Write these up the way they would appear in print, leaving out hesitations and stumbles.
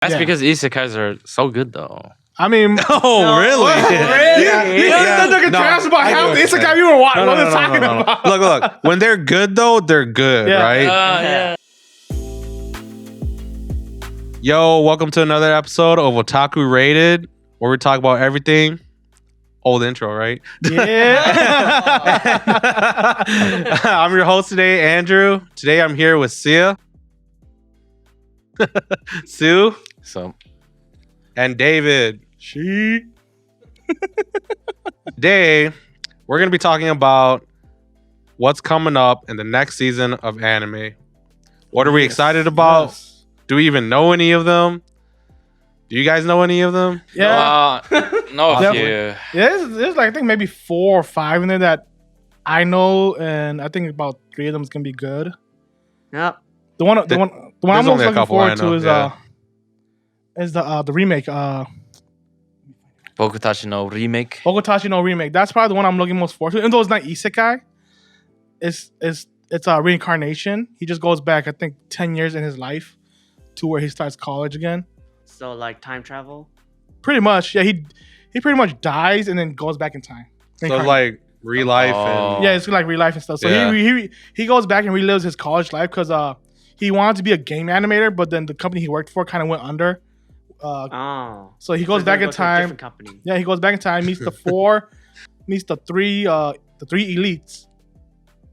That's because isekais are so good, though. I mean, really? Nigga trash about half the isekai you were watching. What are you talking about? Look. When they're good, though, they're good, right? Yeah. Yo, welcome to another episode of Otaku Rated, where we talk about everything. Old intro, right? Yeah. I'm your host today, Andrew. Today I'm here with Sia, Sue, So, and David. She. Today, we're going to be talking about what's coming up in the next season of anime. What are we excited about? Yes. Do we even know any of them? Do you guys know any of them? Yeah. no, Definitely. yeah. Yeah, there's like I think maybe 4 or 5 in there that I know, and I think about 3 of them is gonna be good. Yep. The one I'm there's most only a looking couple forward I to know, is the remake. Bokutachi no Remake. Kobayashi no remake. That's probably the one I'm looking most forward to. Even though it's not isekai, it's a reincarnation. He just goes back, I think, 10 years in his life to where he starts college again. So like time travel. Pretty much, yeah. He pretty much dies and then goes back in time. So it's like real life Oh. and Yeah, it's like real life and stuff. So Yeah. he goes back and relives his college life because he wanted to be a game animator, but then the company he worked for kind of went under. Oh. So he goes back in to a time. different company. Yeah, he goes back in time, meets the three elites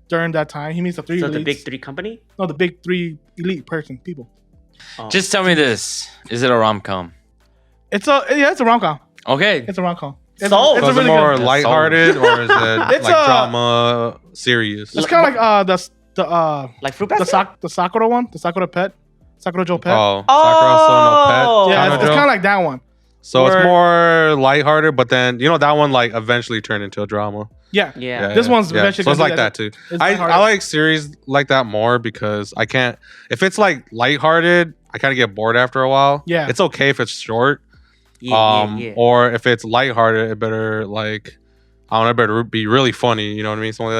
during that time. He meets the 3 So elites. the big 3 company. No, the big 3 elite people. Oh. Just tell me this. Is it a rom-com? It's a rom-com. Okay. It's a rom-com. It's Sold. it's So a is it really more good. lighthearted or is it It's like a- drama serious? It's kind of like Like fruit the basket. Sakura one, the Sakura pet, Sakura Joe pet. Oh, Sakura so no pet. yeah, it's Kanojo? kind of like that one. So where- it's more lighthearted, but then that one like eventually turned into a drama. Yeah. Yeah. This one's eventually So it's gonna like be that too. It's I lighthearted. like series like that more because I can't. If it's like lighthearted, I kind of get bored after a while. Yeah. It's okay if it's short. Yeah. Or if it's lighthearted, it better like I don't know, it better be really funny. You know what I mean? So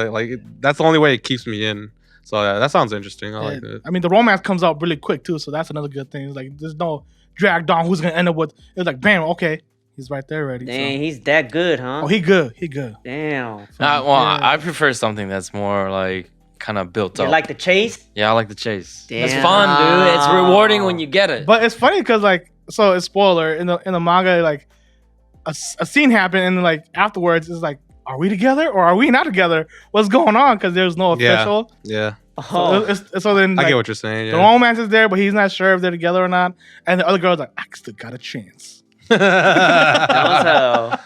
that's the only way it keeps me in. So yeah, that sounds interesting. I like it. I mean, the romance comes out really quick too, so that's another good thing. It's like there's no dragged on who's gonna end up with. It's like bam, okay, he's right there already. Dang, he's that good, huh? Oh, he good. He good. Damn. Well, Yeah. I prefer something that's more like kind of built You up. like the chase? Yeah, I like the chase. It's Damn. fun, dude. It's rewarding when you get it. But it's funny because like, so it's spoiler in the manga, like a scene happened and like afterwards it's like, are we together or are we not together? What's going on? Because there's no Yeah. official. Yeah, Oh. So then I like, get what you're saying. the Yeah. romance is there, but he's not sure if they're together or not. And the other girl's like, I still got a chance. That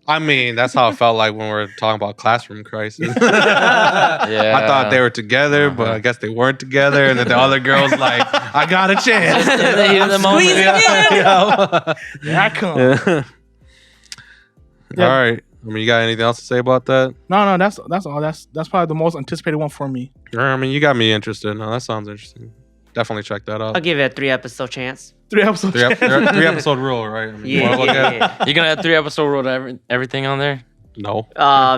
I mean, that's how it felt like when we were talking about Classroom Crisis. Yeah. I thought they were together, but I guess they weren't together. And then the other girl's like, I got a chance. In the moment. Yeah, I come. Yeah. All right. I mean, you got anything else to say about that? No, that's all. That's probably the most anticipated one for me. I mean, you got me interested. No, that sounds interesting. Definitely check that out. I'll give it a 3 episode chance. 3 episodes. Three episode rule, right? I mean, you Yeah. wanna look at it? yeah. You're gonna have 3 episode rule everything on there? No.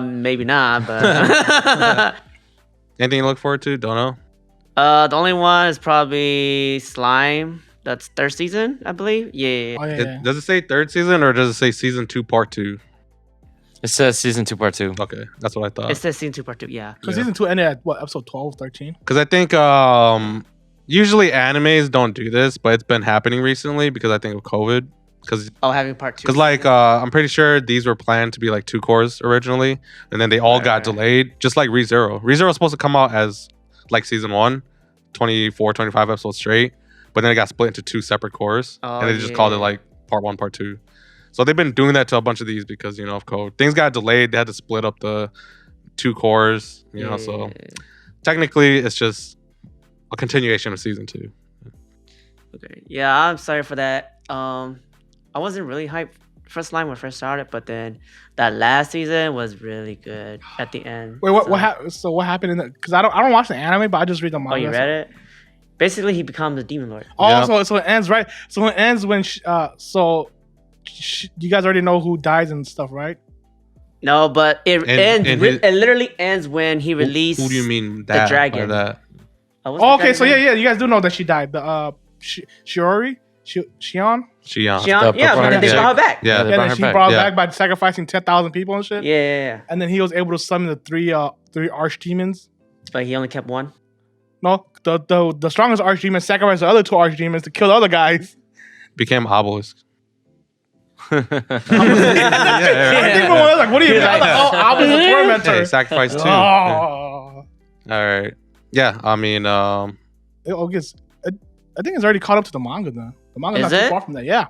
Maybe not, but Anything you look forward to? Don't know. the only one is probably Slime. That's 3rd season, I believe. Yeah. Oh, yeah. Does it say 3rd season or does it say season 2 part 2? It says season 2 part 2. Okay, that's what I thought. It says season 2 part 2. Yeah. Because season 2 ended at what, episode 12, 13? Because I think usually animes don't do this, but it's been happening recently because I think of COVID. Because Oh, having part 2. like I'm pretty sure these were planned to be like 2 cores originally, and then they all got Right. delayed, just like ReZero. ReZero was supposed to come out as like season 1, 24, 25 episodes straight, but then it got split into 2 separate cores, Oh, and they just called it yeah. like part 1, part 2. So they've been doing that to a bunch of these because of COVID. Things got delayed. They had to split up the 2 cores. So technically it's just a continuation of season 2. Okay. Yeah, I'm sorry for that. I wasn't really hyped for Slime when it first started, but then that last season was really good at the end. Wait, what? so. What happened? So what happened in the? Because I don't watch the anime, but I just read the manga. Oh, you read it? Basically, he becomes a demon lord. Oh, Yeah. so it ends right. So it ends when you guys already know who dies and stuff, right? No, but it ends. and It literally ends when he released. Who do you mean that? dragon. By that? What's the Oh, okay, dragon so name? yeah, you guys do know that she died. The Shiori, Shion. Shion. Yeah, purple but then they hair. brought her back. Yeah. They Yeah, brought then her she back. brought her Yeah. back by sacrificing 10,000 people and shit. Yeah. And then he was able to summon the three archdemons. But he only kept one. No, the strongest archdemon sacrificed the other two archdemons to kill the other guys. Became Obelisk. I think one was like, what do you mean? I was like, oh, I was a Hey, tormentor. sacrifice 2. Oh. All right. Yeah, I mean, I think it's already caught up to the manga now. The manga's Is not too it? far from that. Yeah.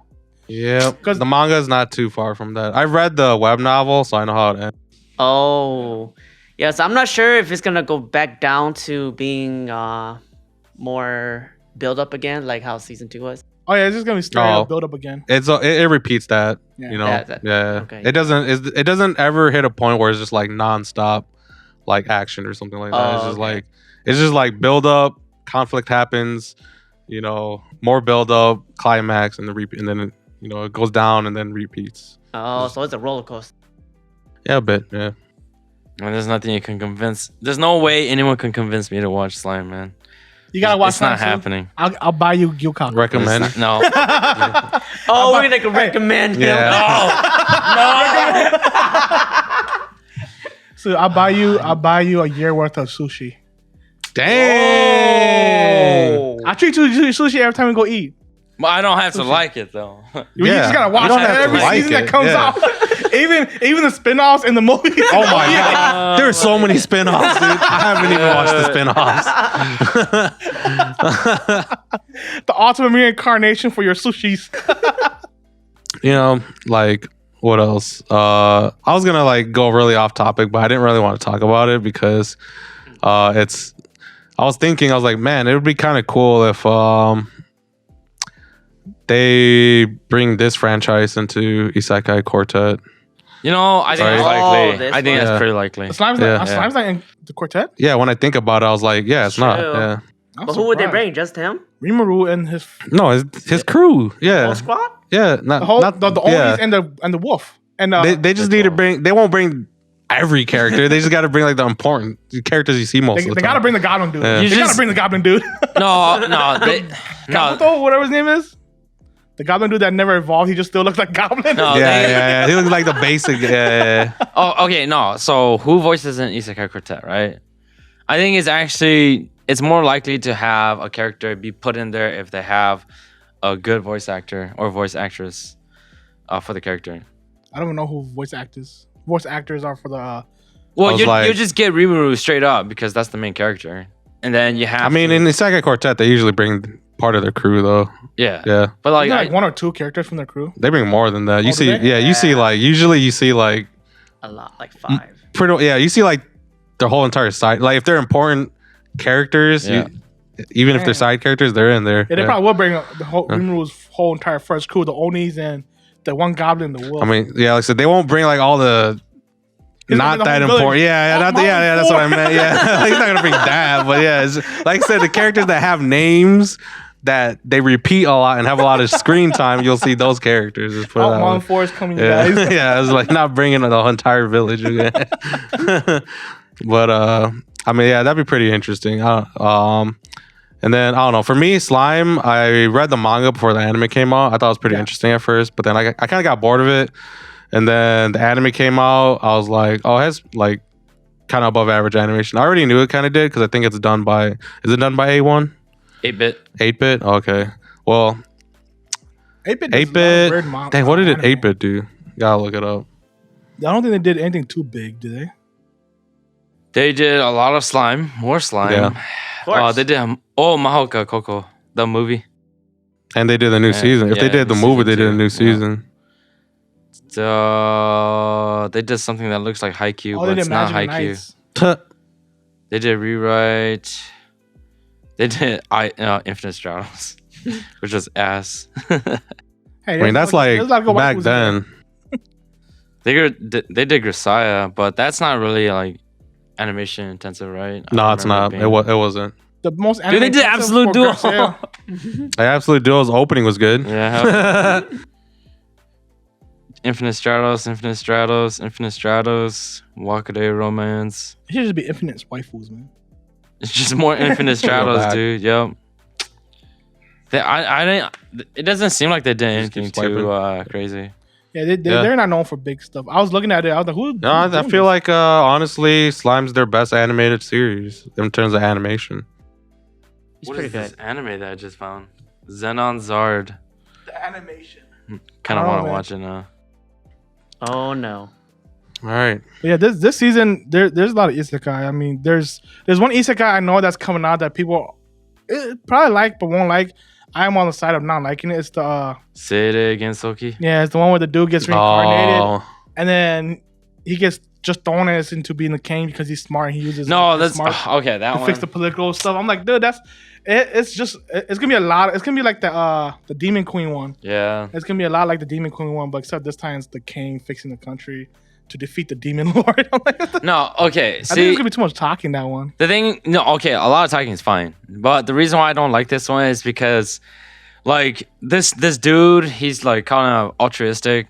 yeah, 'Cause- the manga is not too far from that. I read the web novel, so I know how it ends. Oh. Yeah, so I'm not sure if it's gonna go back down to being more build up again, like how season 2 was. Oh yeah, it's just gonna be straight Oh. up build up again. It repeats that, Yeah. you know. That- yeah, okay. it doesn't ever hit a point where it's just like nonstop, like action or something like that. Oh, It's just like build up, conflict happens, you know, more build up, climax, and and then it, you know, it goes down and then repeats. Oh, so it's a roller coaster. Yeah, a bit. Yeah. And there's nothing you can convince. There's no way anyone can convince me to watch Slime, man. You gotta watch. It's not Slime soon. happening. I'll buy you Gyukan. Recommend. It's not- no. Oh, we're gonna recommend him. Yeah. So I'll buy you a year worth of sushi. Dang. Oh. I treat you to sushi every time we go eat. But I don't have to like it though. You just gotta watch You don't have to every like season that it, comes yeah. out. even the spin-offs and the movies. Oh my god. There are so many spin-offs, dude. I haven't even watched the spin-offs. The ultimate reincarnation for your sushis. You know, like what else? I was gonna like go really off topic, but I didn't really want to talk about it because I was like, man, it would be kind of cool if they bring this franchise into Isekai Quartet. You know, I think Sorry. it's Oh, likely. this I think one. that's Yeah. pretty likely. Slime's Yeah. Slime's not in the quartet. Yeah, when I think about it, I was like, yeah, it's not. True. Yeah. I'm But who would they surprised. bring? Just him? Rimuru and his No, his crew. Yeah. Whole squad? Yeah. Not the whole not the yeah. Onis and the wolf and They just need to bring. They won't bring every character. They just got to bring like the important characters you see most they of the gotta time. bring the goblin dude. Yeah. They You gotta just- bring the goblin dude. No, no, Kabuto, whatever his name is. The goblin dude that never evolved. He just still looks like goblin. No. Yeah. He looks like the basic. Yeah. Oh, okay, no. So who voices an Isekai Quartet, right? I think it's more likely to have a character be put in there if they have a good voice actor or voice actress for the character. I don't even know who voice actors are for the. Well, was you like- just get Rimuru straight up because that's the main character, and then you have. I mean, to, in the second quartet, they usually bring part of their crew though. yeah, Yeah. but like, Like one or two characters from their crew. They bring more than that. You Oh, do see, they? yeah, you see like usually you see like A lot, like 5. you see like their whole entire side. Like if they're important characters, Yeah. even if Damn. they're side characters, they're in there. Yeah, they Yeah. probably will bring the whole Rimuru's whole entire first crew, the Onis and the one goblin, the wolf. I mean, yeah, like I said, they won't bring like all the He's not gonna bring that the whole important. village. Yeah, Oh, not the, yeah, that's what I meant. Yeah, like, he's not gonna bring that, but yeah, it's, like I said, the characters that have names that they repeat a lot and have a lot of screen time, you'll see those characters. Just put it Out that Mountain way. Forest coming, you Yeah, guys. yeah, it's like not bringing the entire village again. But I mean, yeah, that'd be pretty interesting. And then I don't know. For me, Slime, I read the manga before the anime came out. I thought it was pretty interesting at first, but then I kind of got bored of it. And then the anime came out. I was like, oh, it has like kind of above average animation. I already knew it kind of did because I think it's done by. Is it done by A1? 8-bit. 8-bit. Okay. Well, 8-bit. 8-bit. Dang, what did 8-bit do? Gotta look it up. I don't think they did anything too big, did they? They did a lot of slime, more slime. Yeah. Of course. They did Mahoka Coco, the movie. And they did a new Yeah, season. If they yeah, did the new movie, season they did a two. new Yeah. season. They did something that looks like Haikyuu, Oh, but they it's did not Magic Haikyuu. Nights. They did Rewrite. They did Infinite Straddles, which was ass. Hey, I mean, that's like back then. They did Grisaya, but that's not really like animation intensive, right? I No, it's remember not. being- It wasn't. The most Dude, they did anime-intensive Absolute for Duel. Garcia. The Absolute Duel's opening was good. Yeah. Infinite Stratos, Wakaday Romance. It should just be infinite waifus, man. It's just more Infinite Stratos, back. dude. Yep. I didn't. It doesn't seem like they did Just keep anything too crazy. Yeah, they're not known for big stuff. I was looking at it. I was like, who? No, I feel like honestly, Slime's their best animated series in terms of animation. It's What pretty is good. this anime that I just found? Xenon Zard. the animation. Kind I of don't want know, to man. watch it now. Oh no. All right. But yeah, this season there's a lot of isekai. I mean, there's one isekai I know that's coming out that people probably like but won't like. I'm on the side of not liking it. It's the Sede Gensoki. yeah, it's the one where the dude gets reincarnated Oh, and then he gets just thrown into being the king because he's smart and he uses No, his that's smart okay. That to one. fix the political stuff. I'm like, dude, it's gonna be a lot. It's gonna be like the Demon Queen one. Yeah. It's gonna be a lot like the Demon Queen one, but except this time it's the king fixing the country to defeat the Demon Lord. I'm like, No. Okay. I think See, it's gonna be too much talking that one. the thing. No. Okay. A lot of talking is fine, but the reason why I don't like this one is because, like, this dude, he's like kind of altruistic,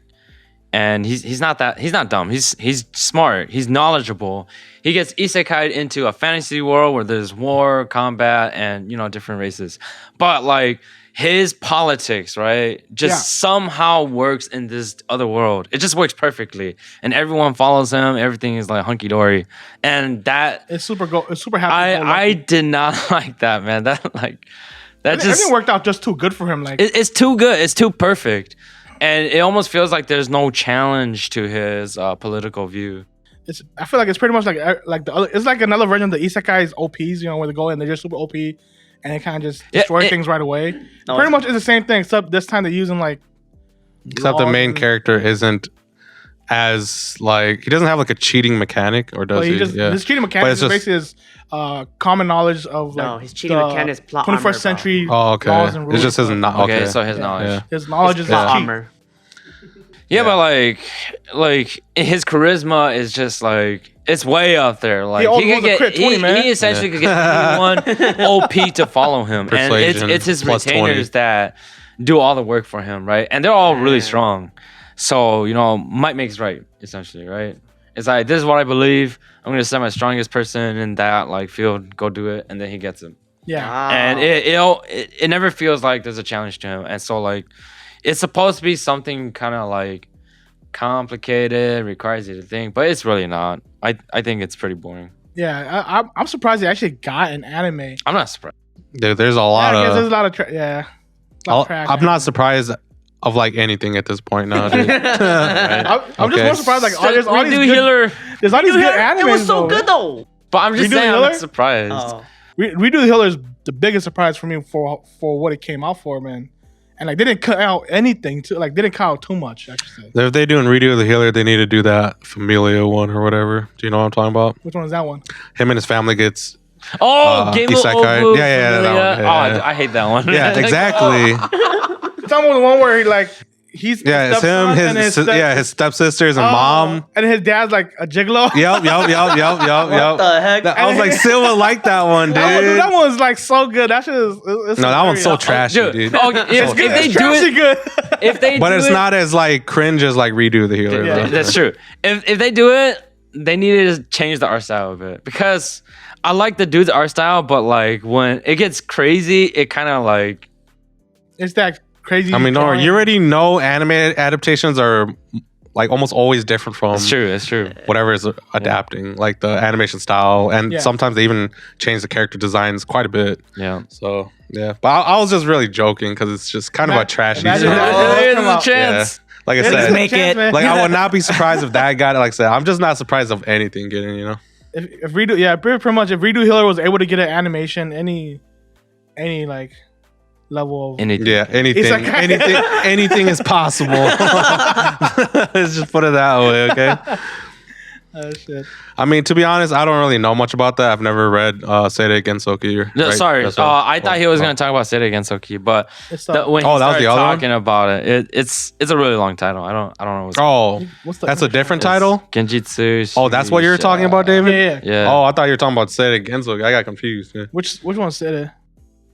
and he's not dumb. He's smart. He's knowledgeable. He gets isekai into a fantasy world where there's war, combat, and different races. But like his politics, right, just somehow works in this other world. It just works perfectly, and everyone follows him. Everything is like hunky dory, and that It's super happy. I did not like that, man. That just everything worked out just too good for him. Like it's too good. It's too perfect. And it almost feels like there's no challenge to his political view. I feel like it's pretty much like the other. It's like another version of the isekai's OPs. Where they go and they're just super OP, and they kind of just destroy things right away. No, Pretty much it's the same thing, except this time they're using like. except the laws main and- character isn't as like he doesn't have like a cheating mechanic, or does But he? his cheating But mechanics it's is just- basically his common knowledge of like No, his cheating the mechanic is plot 21st armor, bro. century Oh, okay. laws and rules. It's just his and not stuff. Okay, okay. so his Yeah. knowledge. Yeah. His knowledge is Plot cheap. armor. Yeah, but like his charisma is just like it's way up there. Like always could wants to get crit 20, man. he essentially could get anyone OP to follow him, and Persuasion it's his plus 20. retainers that do all the work for him, right? And they're all really strong. So might makes right, essentially, right? It's like this is what I believe. I'm gonna send my strongest person in that like field, go do it, and then he gets him. Yeah. Wow. And it never feels like there's a challenge to him, and so like it's supposed to be something kind of like complicated, requires you to think, but it's really not. I think it's pretty boring. Yeah, I'm surprised they actually got an anime. I'm not surprised. Dude, there's a lot I guess there's of. a lot of trash. I'm not surprised of like anything at this point now, dude. I'm just Okay. more surprised. Like, there's all these Redo good, Healer, there's all these good It animes. was so good though. but I'm just Redo saying I'm Healer? not surprised. Oh. Redo the Healer's the biggest surprise for me for what it came out for, man. And like they didn't cut out anything too. Like they didn't cut out too much. I should say. If they doing Redo the Healer, they need to do that Familia one or whatever. Do you know what I'm talking about? Which one is that one? Him and his family gets. Game of Isekai. Obu, Yeah, that one. Familia. Yeah. I hate that one. Yeah, exactly. You're talking about the one where he like he's Yeah, it's him, his stepsisters and mom. and his dad's like a gigolo. Yep. What the heck? I was like, still would like that one, dude. That one's like so good. That shit is. It's No, that one's so hilarious. trashy, dude. Okay, if they It's do trashy it, good. if they But do it's it, not as like cringe as like Redo the Healer. Yeah. though. That's true. If they do it, they needed to change the art style a bit because I like the dude's art style, but like when it gets crazy, it kind of like It's that crazy. I mean, no, drawing. you already know anime adaptations are like almost always different from it's true. It's true. whatever is adapting, like the animation style, and Yeah. sometimes they even change the character designs quite a bit. Yeah. So yeah, but I was just really joking because it's just kind of a trashy. Imagine series. that. Oh, there's come a out. chance. Like I There's said, a make chance, it. man. like I would not be surprised if that got it. Like I said, I'm just not surprised of anything getting. If Redo, yeah, pretty much. If Redo Healer was able to get an animation, any like level of Anything. Yeah, anything, Isekai. anything is possible. Let's just put it that way, okay? shit. I mean, to be honest, I don't really know much about that. I've never read Seirei Gensoki. No, right? sorry. That's what- I thought he was gonna talk about Sede against Oki, but It's when he Oh, that was started the other one? talking about it's a really long title. I don't know what's Oh, What's the that's a different it's title? Genjitsu. Oh, that's what you were talking about, Yeah, David? yeah. Yeah. Oh, I thought you were talking about Seirei Gensoki. I got confused. Yeah. Which one said it?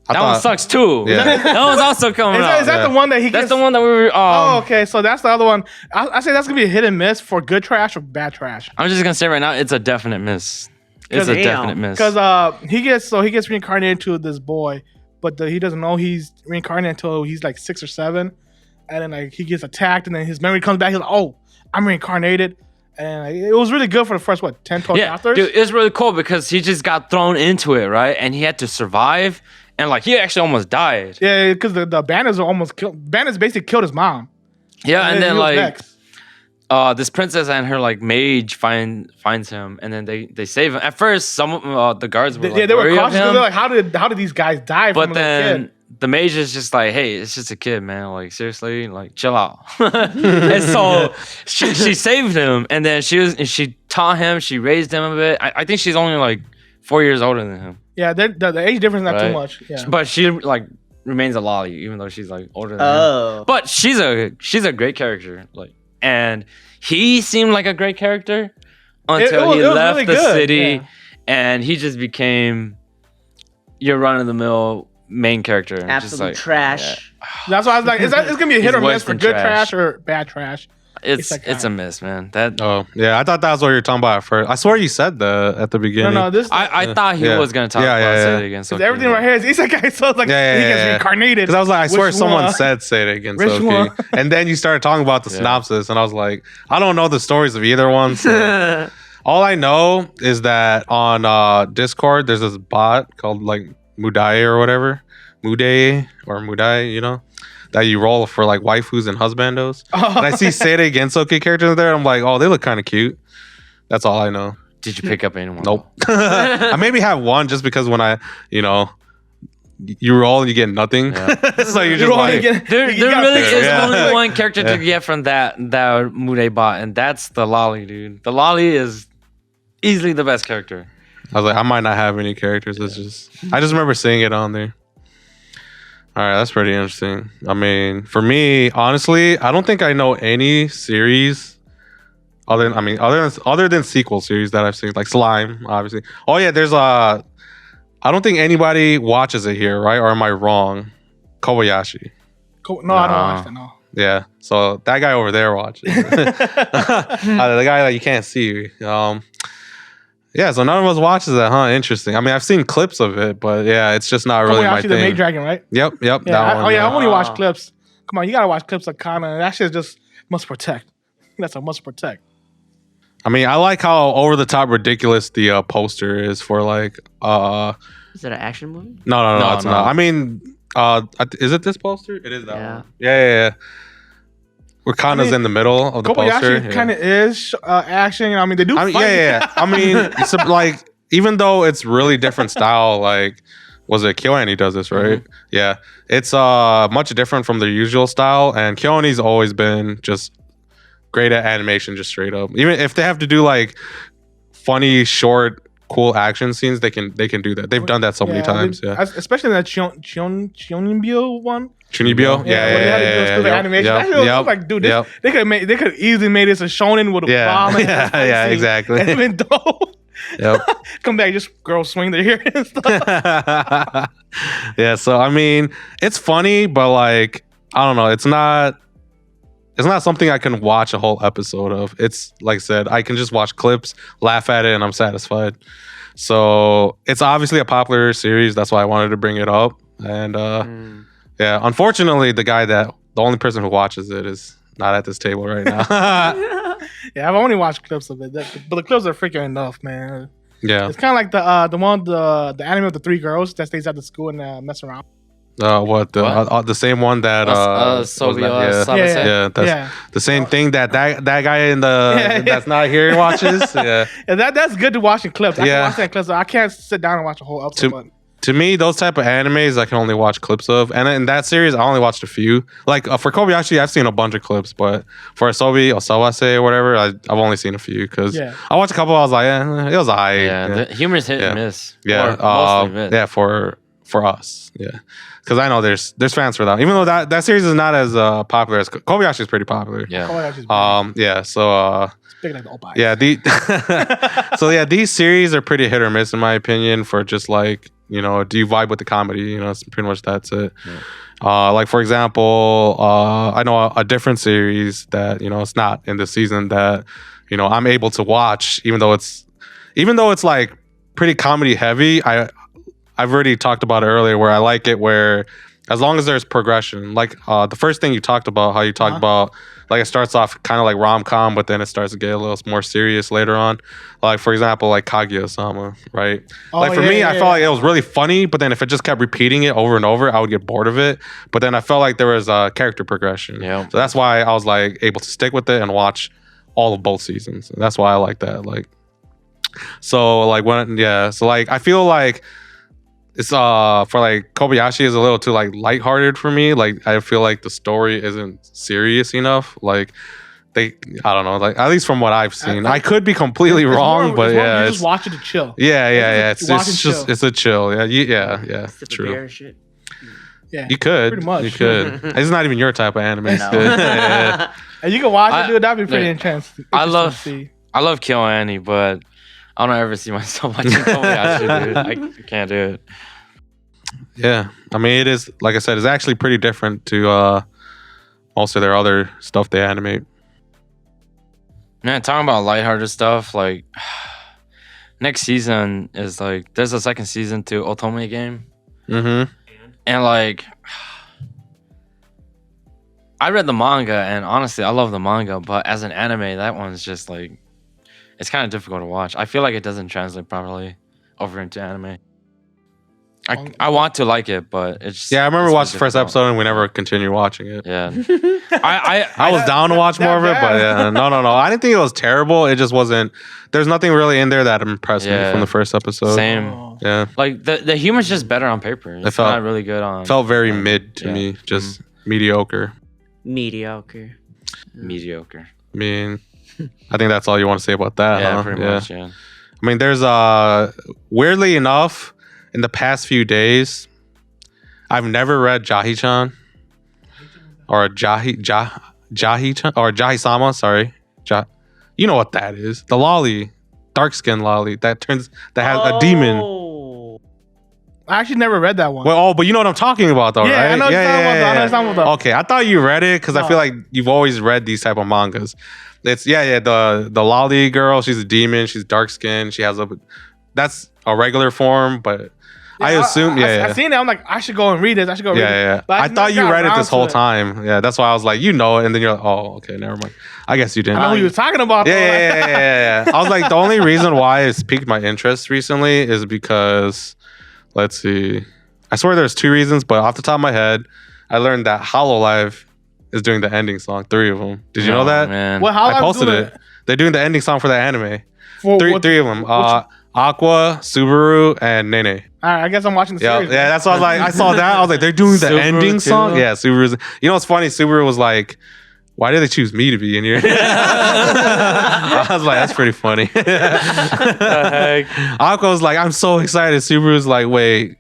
I that one thought- sucks too. Yeah. That one's also coming out. Is that yeah. the one that he That's gets? the one that we were. Oh, okay. So that's the other one. I say that's gonna be a hit and miss for good trash or bad trash. I'm just gonna say right now, it's a definite miss. It's a Damn. definite miss. Because he gets reincarnated to this boy, but he doesn't know he's reincarnated until he's like 6 or 7, and then like he gets attacked, and then his memory comes back. He's like, "Oh, I'm reincarnated," and like, it was really good for the first 10, 12 Yeah, chapters. dude, it's really cool because he just got thrown into it, right? And he had to survive, and like he actually almost died. Yeah, because the bandits are almost killed. Bandits basically killed his mom. Yeah, and then he was like next. this princess and her like mage finds him, and then they save him. At first, some of the guards were They were worried of cautious. They're him, like, how did these guys die from but a little then kid? the mage is just like, hey, it's just a kid, man. Like seriously, like chill out. And so she saved him, and then she taught him, she raised him a bit. I think she's only like 4 years older than him, Yeah, the age difference is not too Right. much. Yeah. but she like remains a lolly even though she's like older than him. Oh. But she's a great character, like, and he seemed like a great character until he it was left really the good, city, yeah. and he just became your run of the mill main character. Just Absolute like, trash. That's why I was like, it's gonna be a hit He's or worse miss for than good trash. trash or bad trash. It's Isekai. a miss, man. That Oh, yeah. I thought that was what you were talking about at first. I swear you said that at the beginning. No, this I thought he Yeah. was gonna talk Yeah, about yeah, Say yeah. It Again. So because everything right here is isekai, so it's like Yeah, he yeah, gets yeah. reincarnated. Because I was like, I swear Which someone one? said say it again, Which Sophie. one? And then you started talking about the Yeah. synopsis, and I was like, I don't know the stories of either one. So. All I know is that on Discord, there's this bot called like Mudai or whatever. Mudai, you know? That you roll for like waifus and husbandos. And I see Say It Again Soki characters there. I'm like, oh, they look kind of cute. That's all I know. did you pick up anyone? Nope. I maybe have one just because when I, you roll and you get nothing. Yeah. So you're You just don't like, get- There you gotta really pick is it. Yeah. only one character Yeah. to get from that Mude bot, and that's the lolly, dude. The lolly is easily the best character. I was like, I might not have any characters. It's just, I just remember seeing it on there. All right, that's pretty interesting. I mean, for me, honestly, I don't think I know any series other than sequel series that I've seen, like Slime, obviously. Oh yeah, there's I don't think anybody watches it here, right? Or am I wrong? Kobayashi. No, I don't watch that. No. Yeah, so that guy over there watches. The guy that you can't see. Yeah, so none of us watches that, huh? Interesting. I mean, I've seen clips of it, but yeah, it's just not really my Kobayashi, the Maid thing. Dragon, right? Yep, Yeah. that one. I only watch Ah. clips. Come on, you gotta watch clips of Kana. That shit just must protect. That's a must protect. I mean, I like how over the top ridiculous the poster is for like. Is it an action movie? No, No, it's no. not. I mean, is it this poster? It is that Yeah. one. Yeah. Where Kana's in the middle of the poster. Kobayashi kind of is action. I mean, they do. I mean, fight. yeah. I mean, it's like even though it's really different style, like was it KyoAni does this, right? Mm-hmm. Yeah, it's much different from their usual style, and KyoAni's always been just great at animation, just straight up. Even if they have to do like funny, short, cool action scenes, they can do that. They've done that so many times. Yeah, Especially in that Chionbyo one. Chunibyo. where they had to do the animation. That shit was like, dude, they could easily made this a shonen with a bomb. And a fight scene. Exactly. It's been dope. Yep. Come back, just girls swing their hair and stuff. Yeah, so I mean, it's funny, but like I don't know, it's not something I can watch a whole episode of. It's like I said, I can just watch clips, laugh at it, and I'm satisfied. So it's obviously a popular series. That's why I wanted to bring it up. And yeah, unfortunately, the only person who watches it is not at this table right now. Yeah, I've only watched clips of it, but the clips are freaking enough, man. Yeah. It's kind of like the anime of the 3 girls that stays at the school and mess around. The same one that Yeah. that's the same thing that guy in the that's not here watches. Yeah. Yeah, that's good to watch in clips. I Yeah. can watch that in clips. I can't sit down and watch a whole episode. But To me, those type of animes I can only watch clips of, and in that series I only watched a few. Like for Kobayashi, I've seen a bunch of clips, but for Asobi or Sawase or whatever, I've only seen a few because I watched a couple. I was like, it was alright. Yeah, the humor's hit and Yeah. miss. Yeah, Or mostly miss. yeah, for us, yeah, because I know there's fans for that. Even though that series is not as popular as Kobayashi is pretty popular. Yeah. Kobayashi's Yeah. So it's big like the Opie. yeah, so yeah, these series are pretty hit or miss in my opinion. For just like do you vibe with the comedy? It's pretty much that's it. Like for example, I know a different series that it's not in the season that I'm able to watch, even though it's like pretty comedy heavy. I've already talked about it earlier where I like it where as long as there's progression, like the first thing you talked about, how you talked about like it starts off kind of like rom-com, but then it starts to get a little more serious later on. Like for example, like Kaguya-sama, right? Like for me, I felt like it was really funny, but then if it just kept repeating it over and over, I would get bored of it. But then I felt like there was a character progression. Yeah. So that's why I was like able to stick with it and watch all of both seasons. And that's why I like that. Like, so like so like I feel like it's for like Kobayashi is a little too like lighthearted for me. Like I feel like the story isn't serious enough. Like I don't know, like at least from what I've seen. I could be completely wrong, but yeah, you just watch it to chill. Yeah. It's just it's a chill. Yeah. Sip True. beer and shit. Yeah, You could. pretty much. You could. It's not even your type of anime. No. Yeah. And you can watch it, dude. That'd be pretty Look, intense. I love See. Kill Annie, but I don't ever see myself watching Kobayashi, dude. I can't do it. Yeah. I mean, it is, like I said, it's actually pretty different to most of their other stuff they animate. Man, talking about lighthearted stuff, like next season is like there's a second season to Otome game. Mm-hmm. And like I read the manga and honestly I love the manga, but as an anime, that one's just like it's kind of difficult to watch. I feel like it doesn't translate properly over into anime. I want to like it, but it's just, Yeah, I remember it's watching the first difficult. episode and we never continued watching it. Yeah. I was down to watch more of it, but yeah, no. I didn't think it was terrible. It just wasn't. There's nothing really in there that impressed me Yeah. from the first episode. Same. Oh. Yeah, Like the humor's just better on paper. It's felt- not really good on. felt very mid to yeah. me, just mediocre. Mediocre. mediocre. I mean, I think that's all you want to say about that. Yeah, huh? pretty much. Yeah. I mean, there's weirdly enough, in the past few days, I've never read Jahy-chan or Jahy-chan or Jahy-sama. Sorry, you know what that is? The lolly, dark skin lolly that has a demon. I actually never read that one. Well, but you know what I'm talking about, though, yeah, right? I know what you're talking about. I know what you're talking about. Okay, I thought you read it because I No. feel like you've always read these type of mangas. It's the lolly girl. She's a demon. She's dark skinned. She has that's a regular form, but I assume I seen it. I'm like, I should go and read it. I should go read it. Yeah. But I thought you never got read it around this to whole time. Yeah, that's why I was like, you know it, and then you're like, oh, okay, never mind. I guess you didn't. I know who you were talking about. though. Yeah. I was like, the only reason why it's piqued my interest recently is because, let's see, I swear there's 2 reasons, but off the top of my head, I learned that Hololive is doing the ending song. 3 of them. Did you know that? Man. Well, how I posted it. They're doing the ending song for the anime. Three of them. Aqua, Subaru, and Nene. All right, I guess I'm watching the Yeah, series. yeah, that's what I was like. I saw that. I was like, they're doing the Subaru ending too? song. Yeah, Subaru's. You know what's funny? Subaru was like, why did they choose me to be in here? I was like, that's pretty funny. Aqua was like, I'm so excited. Subaru's like, wait,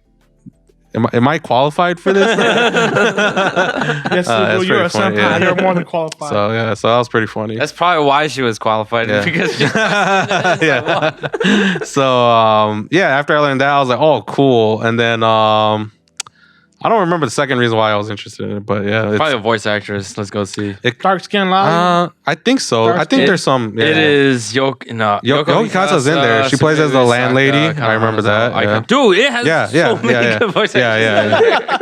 am I qualified for this? Yes, that's you're a pretty funny, senpai. yeah. You're more than qualified. So that was pretty funny. That's probably why she was qualified Yeah. because she, Yeah. So after I learned that, I was like, oh, cool. And then I don't remember the second reason why I was interested in it, but yeah, it's, probably a voice actress. Let's go see. Dark skin lolly. I think so. I think there's some. Yeah. It is Yoko Hikasa's in there. She plays as the landlady. I remember that. Yeah. Dude, it has Yeah, so many good voice actors.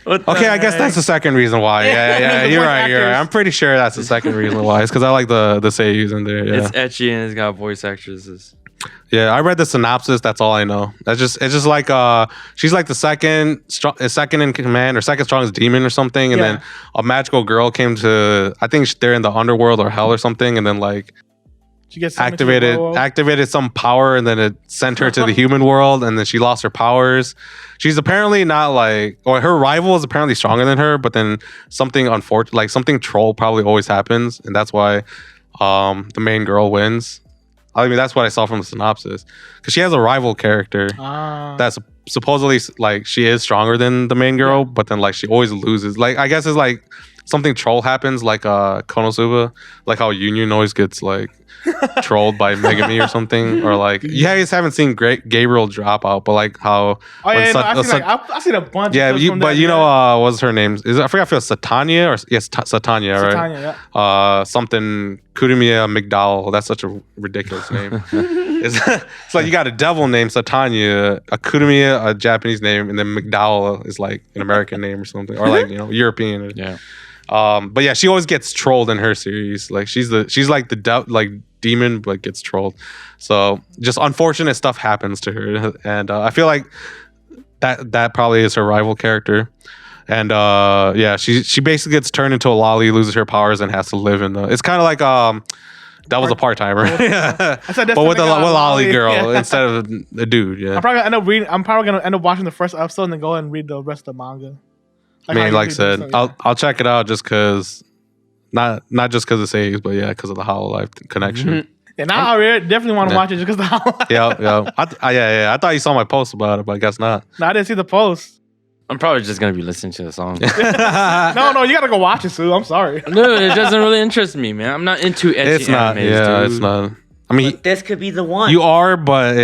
Okay, I guess that's the second reason why. Yeah. The You're voice right. actors. I'm pretty sure that's the second reason why. It's because I like the seiyus in there. Yeah. It's etchy and it's got voice actresses. Yeah, I read the synopsis. That's all I know. It's just like she's like the second in command or second strongest demon or something, and then a magical girl came to. I think they're in the underworld or hell or something, and then like She gets summoned to the world. activated some power, and then it sent her to the human world, and then she lost her powers. She's apparently not like, or her rival is apparently stronger than her, but then something unfortunate, like something troll probably always happens, and that's why the main girl wins. I mean, that's what I saw from the synopsis. Because she has a rival character that's supposedly like she is stronger than the main girl, but then like she always loses. Like I guess it's like something troll happens, like Konosuba, like how Union always gets like trolled by Megami or something, or like you guys haven't seen Gabriel Dropout, but like how I've seen a bunch. yeah, of but you know what's her name? I forgot if it was Satania or yes, Satania, right? Satania, yeah. Something Kurumiya McDowell. That's such a ridiculous name. It's like you got a devil named Satanya, a Kurumiya, a Japanese name, and then McDowell is like an American name or something, or like European. Yeah. But yeah, she always gets trolled in her series. Like she's like the demon, but gets trolled. So just unfortunate stuff happens to her, and I feel like that probably is her rival character. And yeah, she basically gets turned into a lolly, loses her powers, and has to live in the. It's kind of like that was a part timer, yeah. But with a lolly girl instead of a dude. Yeah, I'm probably gonna end up watching the first episode and then go and read the rest of the manga. Like I said, I'll check it out just because, not just because it's A's, but yeah, because of the Hololive connection. Mm-hmm. Yeah, now I definitely want to watch it just because the Hololive. Yeah. I thought you saw my post about it, but I guess not. No, I didn't see the post. I'm probably just gonna be listening to the song. No, you gotta go watch it, Sue. I'm sorry. No, it doesn't really interest me, man. I'm not into edgy It's not. animes, Yeah, dude. it's not. I mean, But this could be the one. you are, but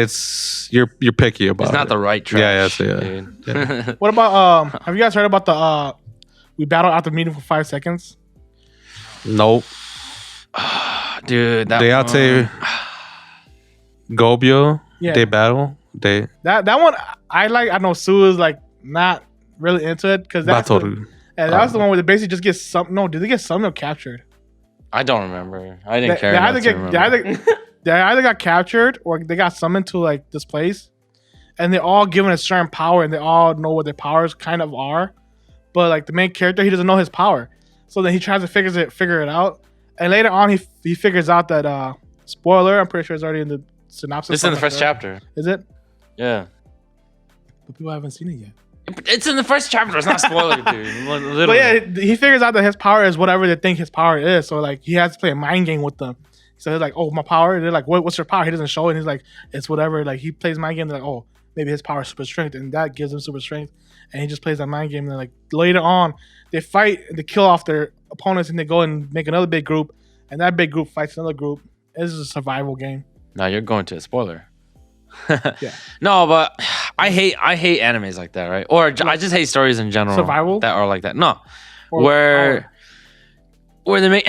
you're picky about it. It's not the right trash. Yeah. Dude. What about have you guys heard about the we battled out the meeting for 5 seconds? Nope. Dude, that Deate Gobyo. Yeah. They battle. That one I like. I know Sue is like not really into it because that's Batoru. that's the one where they basically just get some. No, did they get summoned or captured? I don't remember. I didn't They care. either enough to remember. they either got captured or they got summoned to like this place, and they're all given a certain power, and they all know what their powers kind of are. But like the main character, he doesn't know his power, so then he tries to figure it out, and later on he figures out that spoiler. I'm pretty sure it's already in the synopsis. It's in the first chapter. Is it? Yeah. But people haven't seen it yet. It's in the first chapter. It's not spoiler, dude. Literally. But yeah, he figures out that his power is whatever they think his power is. So like he has to play a mind game with them. So he's like, "Oh, my power." They're like, "What's your power?" He doesn't show it. And he's like, "It's whatever." Like he plays mind game. They're like, "Oh, maybe his power is super strength," and that gives him super strength. And he just plays that mind game. And then like later on, they fight and they kill off their opponents, and they go and make another big group, and that big group fights another group. This is a survival game. Now you're going to a spoiler. Yeah. No, but I hate animes like that, right? Or I just hate stories in general. Survival? That are like that. No, Or where they make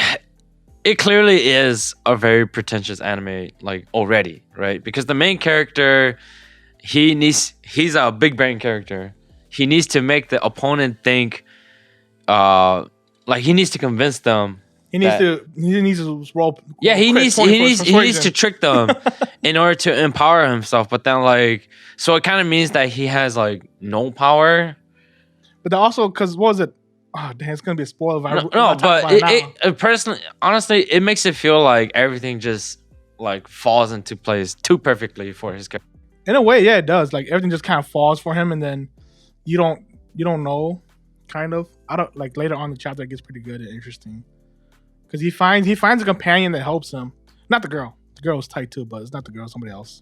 it clearly is a very pretentious anime, like already, right? Because the main character, he's a big brain character. He needs to make the opponent think, like he needs to convince them. He needs to roll. Yeah, he needs to trick them in order to empower himself. But then like, so it kind of means that he has like no power. But also, because what was it? Oh, damn, it's gonna be a spoiler. But it personally, honestly, it makes it feel like everything just like falls into place too perfectly for his character. In a way, yeah, it does. Like everything just kind of falls for him, and then you don't know, kind of. I don't like later on the chapter it gets pretty good and interesting. Because he finds a companion that helps him. Not the girl. The girl was tight too, but it's not the girl. Somebody else.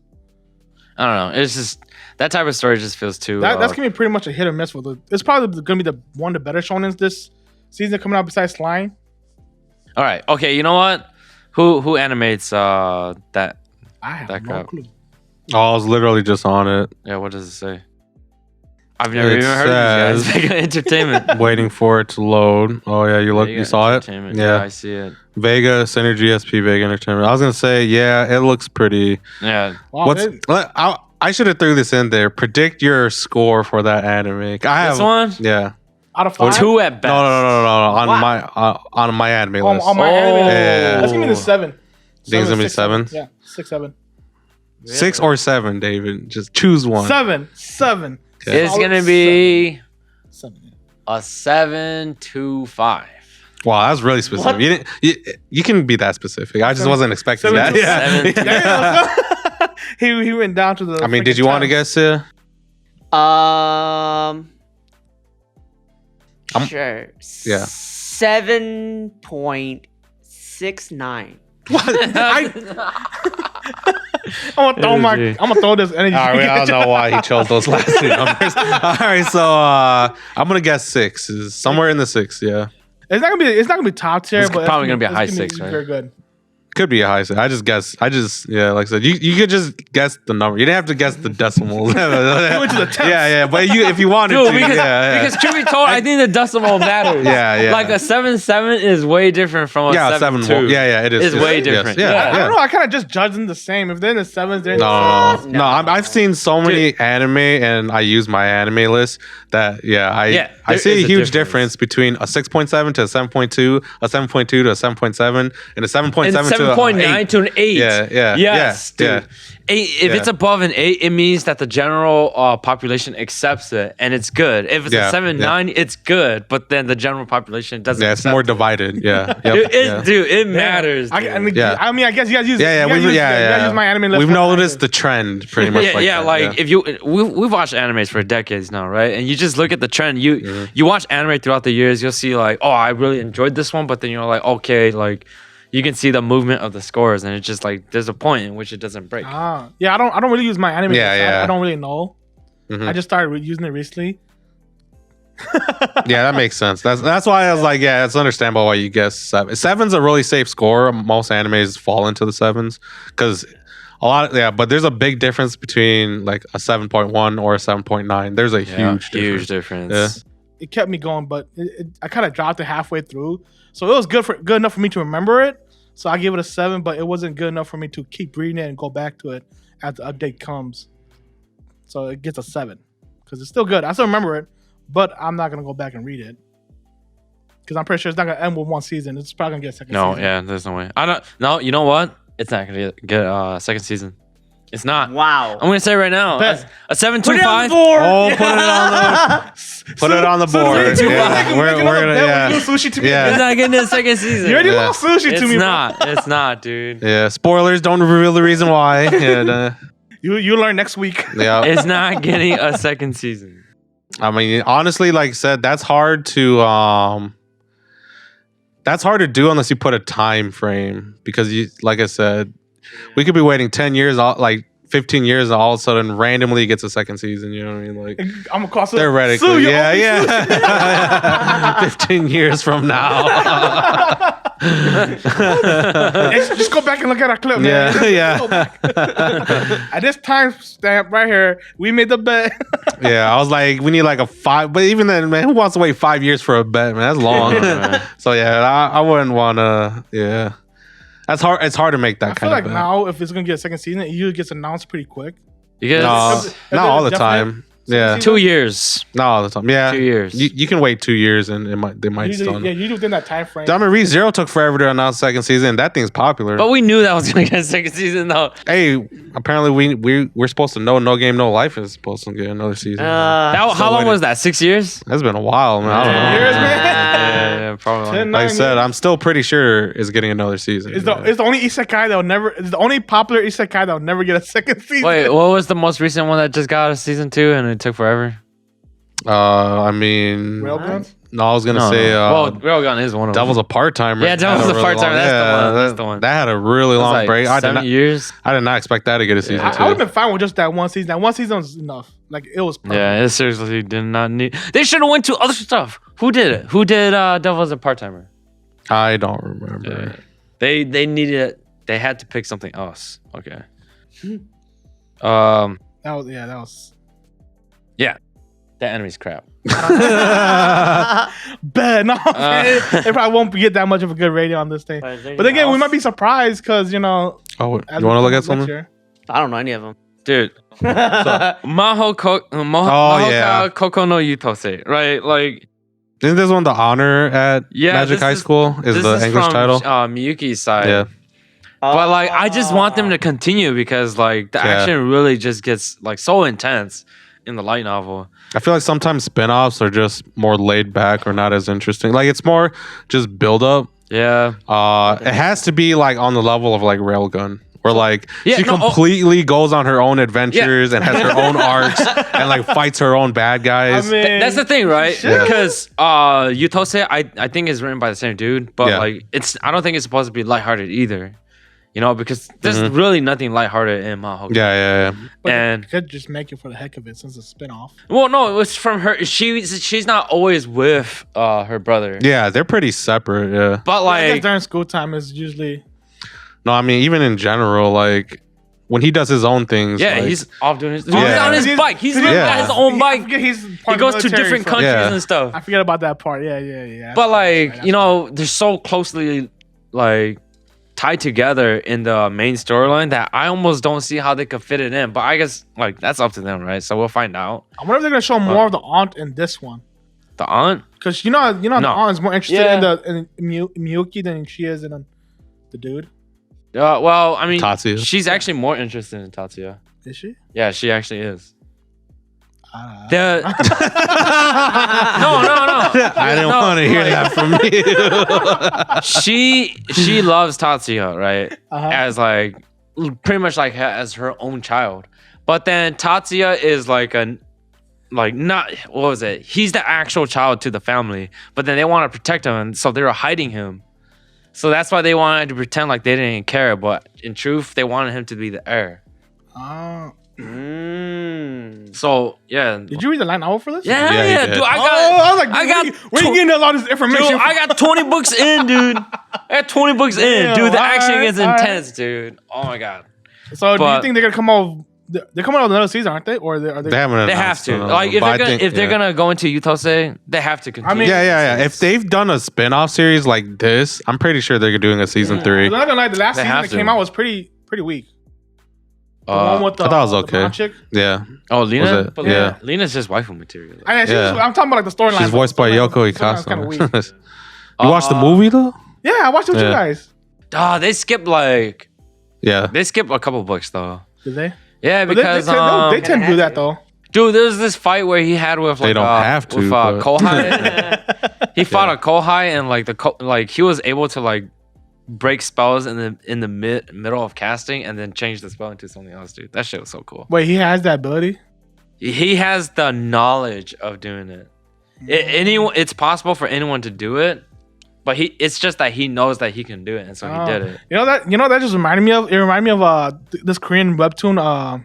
I don't know. It's just that type of story just feels too. That's gonna be pretty much a hit or miss with it. It's probably gonna be one of the better shonens this season coming out besides Slime. All right. Okay. You know what? Who animates that? I have that no crap. clue. Oh, I was literally just on it. Yeah. What does it say? I've never It even heard of these guys. Vega Entertainment. Waiting for it to load. Oh yeah, you Vega saw it? Entertainment. Yeah. I see it. Vega Synergy SP Vega Entertainment. I was gonna say, yeah, it looks pretty. Yeah. Wow, I should have threw this in there. Predict your score for that anime. This one? Yeah. out of 5? 2 at best. No. On What? on my anime On, list. on my anime. Yeah. That's gonna be the 7. Think it's gonna be 6, 7? Yeah, 6, 7. 6 or 7, David. Just choose one. 7. Okay. It's gonna be 7. Yeah. a 7-5. Wow, that's really specific. What? You didn't. You can be that specific. I just wasn't expecting 7 that. to Yeah. 7. Yeah, he went down to the. I mean, did you want to guess? Sure. Yeah. 7.69. I'm gonna throw this energy. All right, I don't know why he chose those last two numbers. All right, so I'm gonna guess 6. Is somewhere in the 6. Yeah. It's not gonna be top tier, It's but probably gonna be a high it's 6, right? Very good. Could be a high save. I just guess. Like I said, you could just guess the number. You didn't have to guess the decimals. You went to the tenths. Yeah, but if you wanted Dude, to, because truth be told, I think the decimal matters. Yeah. Like a 7.7 is way different from a 7.2. Yeah, it is. It's way different. I don't know. I kind of just judge them the same. If they're in the sevens, they're in the No. sevens. I've seen so many anime, and I use my anime list that I there see is a huge difference between a 6.7 to a 7.2, a 7.2 to a 7.7, and a 7.7 and to 7.9 to an 8. Yeah. Yes, dude. Yeah. 8, if it's above an 8, it means that the general population accepts it and it's good. If it's a 7.9, it's good, but then the general population doesn't. Yeah, it's more divided. Yeah. Dude, it matters. I mean, I guess you guys use. You guys use my anime list. We've noticed the trend pretty much. If we've watched animes for decades now, right? And you just look at the trend. You watch anime throughout the years, you'll see like, oh, I really enjoyed this one, but then you're like, okay, like you can see the movement of the scores, and it's just like there's a point in which it doesn't break. I don't really use my anime list. I don't really know. Mhm. I just started using it recently. Yeah, that makes sense. That's why I was like, yeah, it's understandable why you guess 7. 7's a really safe score. Most animes fall into the 7s because but there's a big difference between like a 7.1 or a 7.9. There's a huge difference. Yeah. It kept me going, but I kind of dropped it halfway through, so it was good enough for me to remember it. So I gave it a 7, but it wasn't good enough for me to keep reading it and go back to it as the update comes. So it gets a 7 because it's still good. I still remember it, but I'm not gonna go back and read it because I'm pretty sure it's not gonna end with one season. It's probably gonna get a second season. No, yeah, there's no way. I don't. No, you know what? It's not gonna get a second season. It's not. Wow. I'm gonna say right now, Bet. a 7.25. Put it on the board. Oh, put it on the board. We're gonna sushi to me. Yeah. It's not getting a second season. You already lost sushi to me. It's not, dude. Yeah, spoilers. Don't reveal the reason why. Yeah, You learn next week. yeah. It's not getting a second season. I mean, honestly, like I said, that's hard to do unless you put a time frame because like I said, we could be waiting 10 years, like 15 years, and all of a sudden randomly it gets a second season. You know what I mean? Like I'm gonna cost theoretically, yeah. 15 years from now. Just go back and look at our clip, man. Yeah. At this time stamp right here, we made the bet. Yeah, I was like, we need like a 5. But even then, man, who wants to wait 5 years for a bet, man? That's long. So yeah, I wouldn't want to. Yeah, that's hard. It's hard to make that I kind feel of like bet. now, if it's gonna get a second season, it usually gets announced pretty quick. You guys, No, not all the time. Yeah, 2 years. not all the time. Yeah, 2 years. You can wait 2 years, and they might Usually, still. yeah, usually within that time frame. Diamond Re:Zero took forever to announce second season. And that thing's popular. But we knew that was gonna get a second season, though. Hey, apparently we're supposed to know No Game No Life is supposed to get another season. How long was that? 6 years? That's been a while, man. I don't know. Years, man. Yeah, probably. 10, Like I 9 said, years. I'm still pretty sure it's getting another season. It's the only isekai that'll never. It's the only popular isekai that'll never get a second season. Wait, what was the most recent one that just got a season 2 and it took forever? I mean, Railgun? no, I was gonna say, well, Railgun is one of them. Devil's a part timer. Yeah, Devil's a part-timer, that's the one. That had a really It was long like break. 7 years. I did not expect that to get a season I two. would have been fine with just that one season. That one season was enough. Like it was. Perfect. Yeah, it seriously did not need. They should have went to other stuff. Who did it? Who did Devil as a part timer? I don't remember. Yeah. They needed it. They had to pick something else. Okay. That was. That enemy's crap. Bet no, they probably won't get that much of a good rating on this thing. But again, we might be surprised because Oh, you want as to we look at come next something? year- I don't know any of them. Dude. Maho Koko no Yutose, right? Like, Isn't this one the honor at Magic High School? Is the English from, title? Miyuki's side. Yeah. But like, I just want them to continue because like the action really just gets like so intense in the light novel. I feel like sometimes spin-offs are just more laid back or not as interesting. Like it's more just build up. Yeah. It has to be like on the level of like Railgun. Where like Yeah, she no, completely goes on her own adventures and has her own arcs and like fights her own bad guys. I mean, That's the thing, right? Yeah. Because Yutose, I think is written by the same dude, but Yeah. like I don't think it's supposed to be lighthearted either. You know, because there's really nothing lighthearted in Maho. Yeah. but and- they could just make it for the heck of it since it's a spinoff. Well, no, it was from her. She's not always with her brother. Yeah, they're pretty separate. Yeah. But I guess like, during school time is usually. No, I mean even in general, like when he does his own things. Yeah, like, he's off doing his. Yeah. He's on his bike. He's Yeah. got his own bike. I forget he's He part goes to military, different so- countries Yeah. and stuff. I forget about that part. Yeah. But That's like right, you know, they're so closely like tied together in the main storyline that I almost don't see how they could fit it in. But I guess like that's up to them, right? So we'll find out. I wonder if they're gonna show more of the aunt in this one. The aunt. Because the aunt is more interested Yeah. in Miyuki than she is in the dude. Well, I mean, Tatsuya. she's actually more interested in Tatsuya. Is she? Yeah, she actually is. I The no. I didn't No, want to hear like- that from you. She loves Tatsuya, right? Uh-huh. As like pretty much like as her own child. But then Tatsuya is like not what was it? He's the actual child to the family, but then they want to protect him, and so they were hiding him. So that's why they wanted to pretend like they didn't care, but in truth, they wanted him to be the heir. So yeah. Did you read the light novel for this? Yeah, Yeah, he yeah, did. dude. I I was like, I got where you getting all this information? Dude, I got 20 books in, dude. I got 20 books in. Damn, Dude, the action alright, is intense, dude. Oh my god. So do you but- think they're gonna come out? They're coming out with another season, aren't they? Or are they? They haven't. They have announced to. it, Like if but I they're gonna think- they're yeah. gonna go into Yutose, they have to continue. mean- Yeah. If they've done a spin-off series like this, I'm pretty sure they're doing a season 3. I'm not gonna lie, the last They season have that to. came out was pretty weak. The one with the, I thought it was the okay. blonde chick. Yeah. Oh, Lena? Was it? But Yeah. Lena's just waifu material. I mean, Yeah. I'm talking about like the storyline. She's voiced by Yoko Kind of weak. Ikasa. You watched the movie though? Yeah, I watched it with you Yeah. guys. They skipped Yeah. they skipped a couple books though. Did they? Yeah, But because they tend to do that though. dude, there's this fight where he had with like They don't have to, with but- Kohai. He fought a Kohai and like he was able to like break spells in the middle of casting and then change the spell into something else, dude. That shit was so cool. Wait, he has that ability? He has the knowledge of doing it. It's possible for anyone to do it, but it's just that he knows that he can do it, and so he did it. You know that just reminded me of. It reminded me of this Korean webtoon.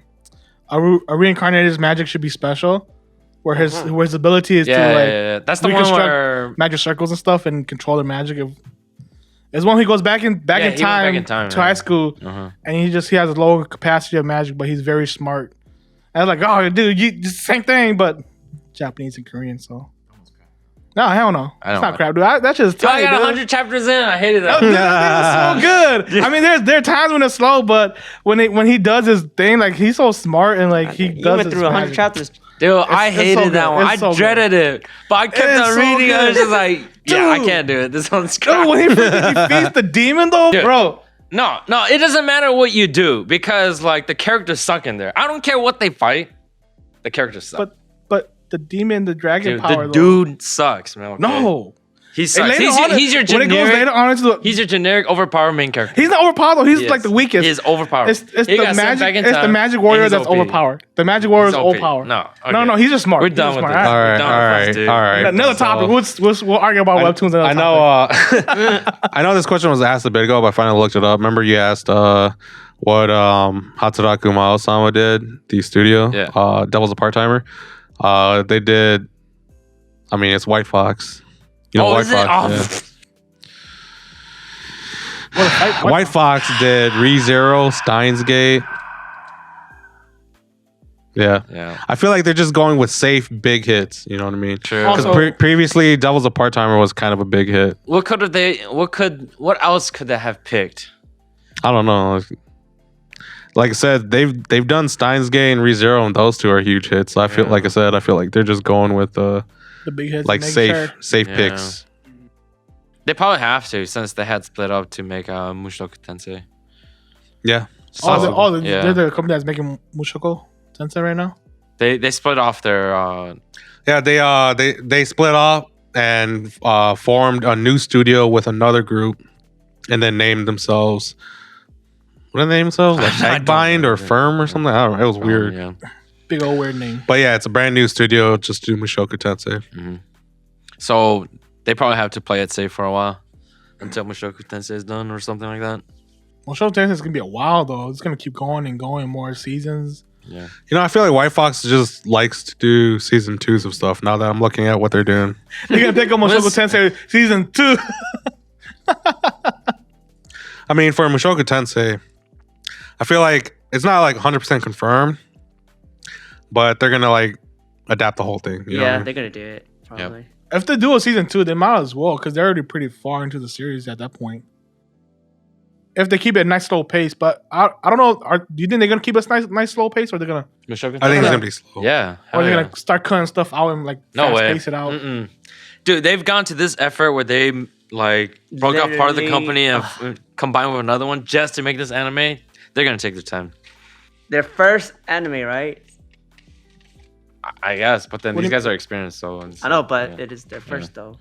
A Reincarnated's magic should be special, where his ability is to like Yeah. That's the one reconstruct where magic circles and stuff and control the magic. It's when he goes back in he went back time, in time, to yeah. high school, Uh-huh. and he has a low capacity of magic, but he's very smart. And I was like, oh, dude, just the same thing, but Japanese and Korean. So no, hell no, I it's don't not crap, dude. That's just Dude, I tight, got dude. 100 chapters in. I hated that. That thing was so good. I mean, there are times when it's slow, but when he does his thing, like he's so smart and like he You does went his through 100 magic. chapters. Dude, I it's hated so that good. one. It's I so dreaded it, but I kept It's on so reading. I was good. just like, yeah, I Dude. can't do it. This one's Dude, when he feeds the demon though, Dude. bro. No, it doesn't matter what you do because like the characters suck in there. I don't care what they fight. The characters suck. But the demon, the dragon Dude, power, the though. dude sucks, man. okay? No, he And sucks. later He's, on, he's your when it goes later generic. on into the, He's your generic overpowered main character. he's not overpowered though. He's He like is. the weakest. He is overpowered. It's He the got sent magic. back in It's the time, magic and warrior he's that's OP. overpowered. The magic warrior is He's OP. overpowered. No, No, okay. he's just smart. We're He's done just with smart. this. All right, Done all with right, this, dude. all right. Another topic. We'll argue about webtoons. Another I topic. know. I know this question was asked a bit ago, but I finally looked it up. Remember, you asked what Hatsuraku Mao-sama did, the studio, Yeah. Devil's a part-timer. They did. I mean, it's White Fox. You know, White is it? Fox. What a fight. White Fox did ReZero, Steins Gate. Yeah. Yeah. I feel like they're just going with safe, big hits. You know what I mean? True. Because Also- previously, Devil's a part-timer was kind of a big hit. What else could they have picked? I don't know. Like I said, they've done Steins Gate and ReZero, and those two are huge hits. So I feel like I feel like they're just going with The big hits. like making safe sure. picks. They probably have to since they had split up to make Mushoku Tensei. Yeah. Yeah. They're the company that's making Mushoku Tensei right now. They split off their Yeah, they split off and formed a new studio with another group, and then named themselves. What did they name themselves? Like I don't Tagbind or remember. Firm or something? I don't know. It was weird. Yeah. Big old weird name. But yeah, it's a brand new studio just to do Mushoku Tensei. So they probably have to play it safe for a while until Mushoku Tensei is done or something like that. Mushoku Tensei is gonna be a while though. It's gonna keep going and going, more seasons. Yeah. You know, I feel like White Fox just likes to do season 2s of stuff now that I'm looking at what they're doing. They're gonna take on Mushoku Listen. Tensei season 2. I mean, for Mushoku Tensei, I feel like it's not like 100% confirmed, but they're gonna like adapt the whole thing. You know what I mean? they're gonna do it probably. If they do a season 2, they might as well because they're already pretty far into the series at that point. If they keep it a nice slow pace, but I don't know. Do you think they're gonna keep a nice slow pace, or they're gonna? Mushoku I think it's Tensei? gonna be slow. Yeah. Or they're hell gonna start cutting stuff out and like No fast way. pace it out. Mm-mm. Dude, they've gone to this effort where they like broke out part of the company and combined with another one just to make this anime. They're gonna take their time, Their first anime, right? I guess. But then What these do you- guys are experienced, so I know, but yeah. it is their first though.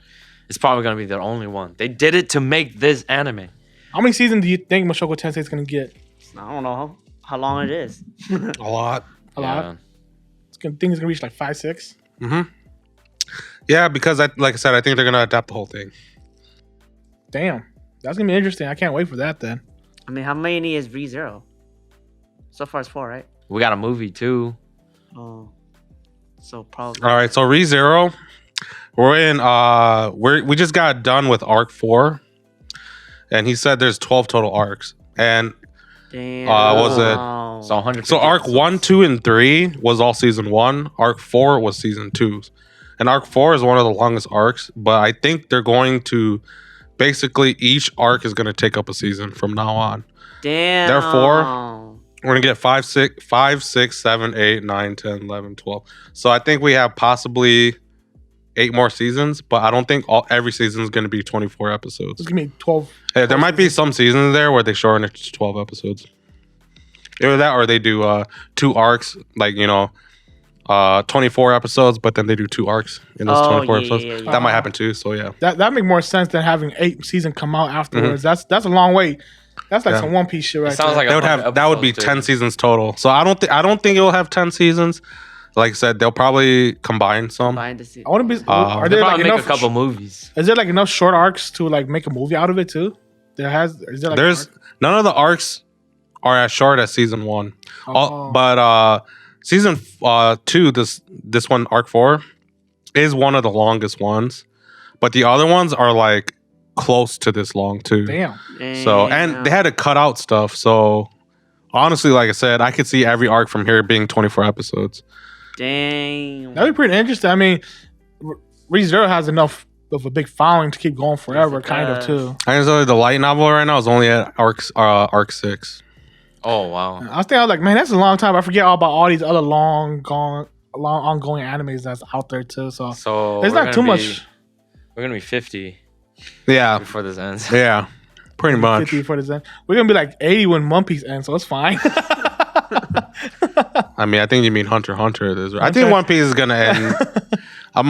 It's probably gonna be their only one. They did it to make this anime. How many seasons do you think Mushoku Tensei is gonna get? I don't know how long it is. A lot. A lot. Think it's gonna reach like 5, 6. Yeah, because like I said, I think they're gonna adapt the whole thing. Damn, that's gonna be interesting. I can't wait for that then. I mean, how many is ReZero? So far, it's 4, right? We got a movie too. Oh, so probably. All right, so ReZero, we're in. We just got done with arc 4, and he said there's 12 total arcs, and Damn. was it- So 100. so arc 1, 2, and 3 was all season 1. Arc 4 was season 2, and arc 4 is one of the longest arcs. But I think they're going to basically each arc is going to take up a season from now on. Damn. Therefore, we're gonna get 5, 6, 7, 8, 9, 10, 11, 12. So I think we have possibly 8 more seasons, but I don't think every season is gonna be 24 episodes. It's gonna be 12. Hey, there might be some seasons there where they shorten it to 12 episodes. Either that or they do 2 arcs, like 24 episodes, but then they do 2 arcs in those 24 episodes. yeah. That might happen too. So yeah. That make more sense than having 8 seasons come out afterwards. That's a long wait. That's like Yeah. some One Piece shit right It sounds there. like That would be 10 seasons total. So I don't think it will have 10 seasons. Like I said, they'll probably combine some. Behind the scenes. I want to be. Are They there probably like make enough? a couple movies. Is there like enough short arcs to like make a movie out of it too? Is there like There's none of the arcs are as short as season 1. Oh. But season 2, this one, arc 4, is one of the longest ones. But the other ones are like close to this long too. Damn. So and they had to cut out stuff. So honestly, like I said, I could see every arc from here being 24 episodes. Dang. That'd be pretty interesting. I mean, ReZero has enough of a big following to keep going forever, Yes, it kind of does. too. I can tell you the light novel right now is only at arc 6. Oh wow. I was like, man, that's a long time. I forget all about all these other long ongoing animes that's out there too. So So it's we're not too gonna much. We're gonna be 50 Yeah, before this ends. yeah, pretty much. 50 for this end. We're gonna be like 80 when One Piece ends, so it's fine. I mean, I think you mean Hunter x Hunter. I Hunter. think One Piece is gonna end. I'm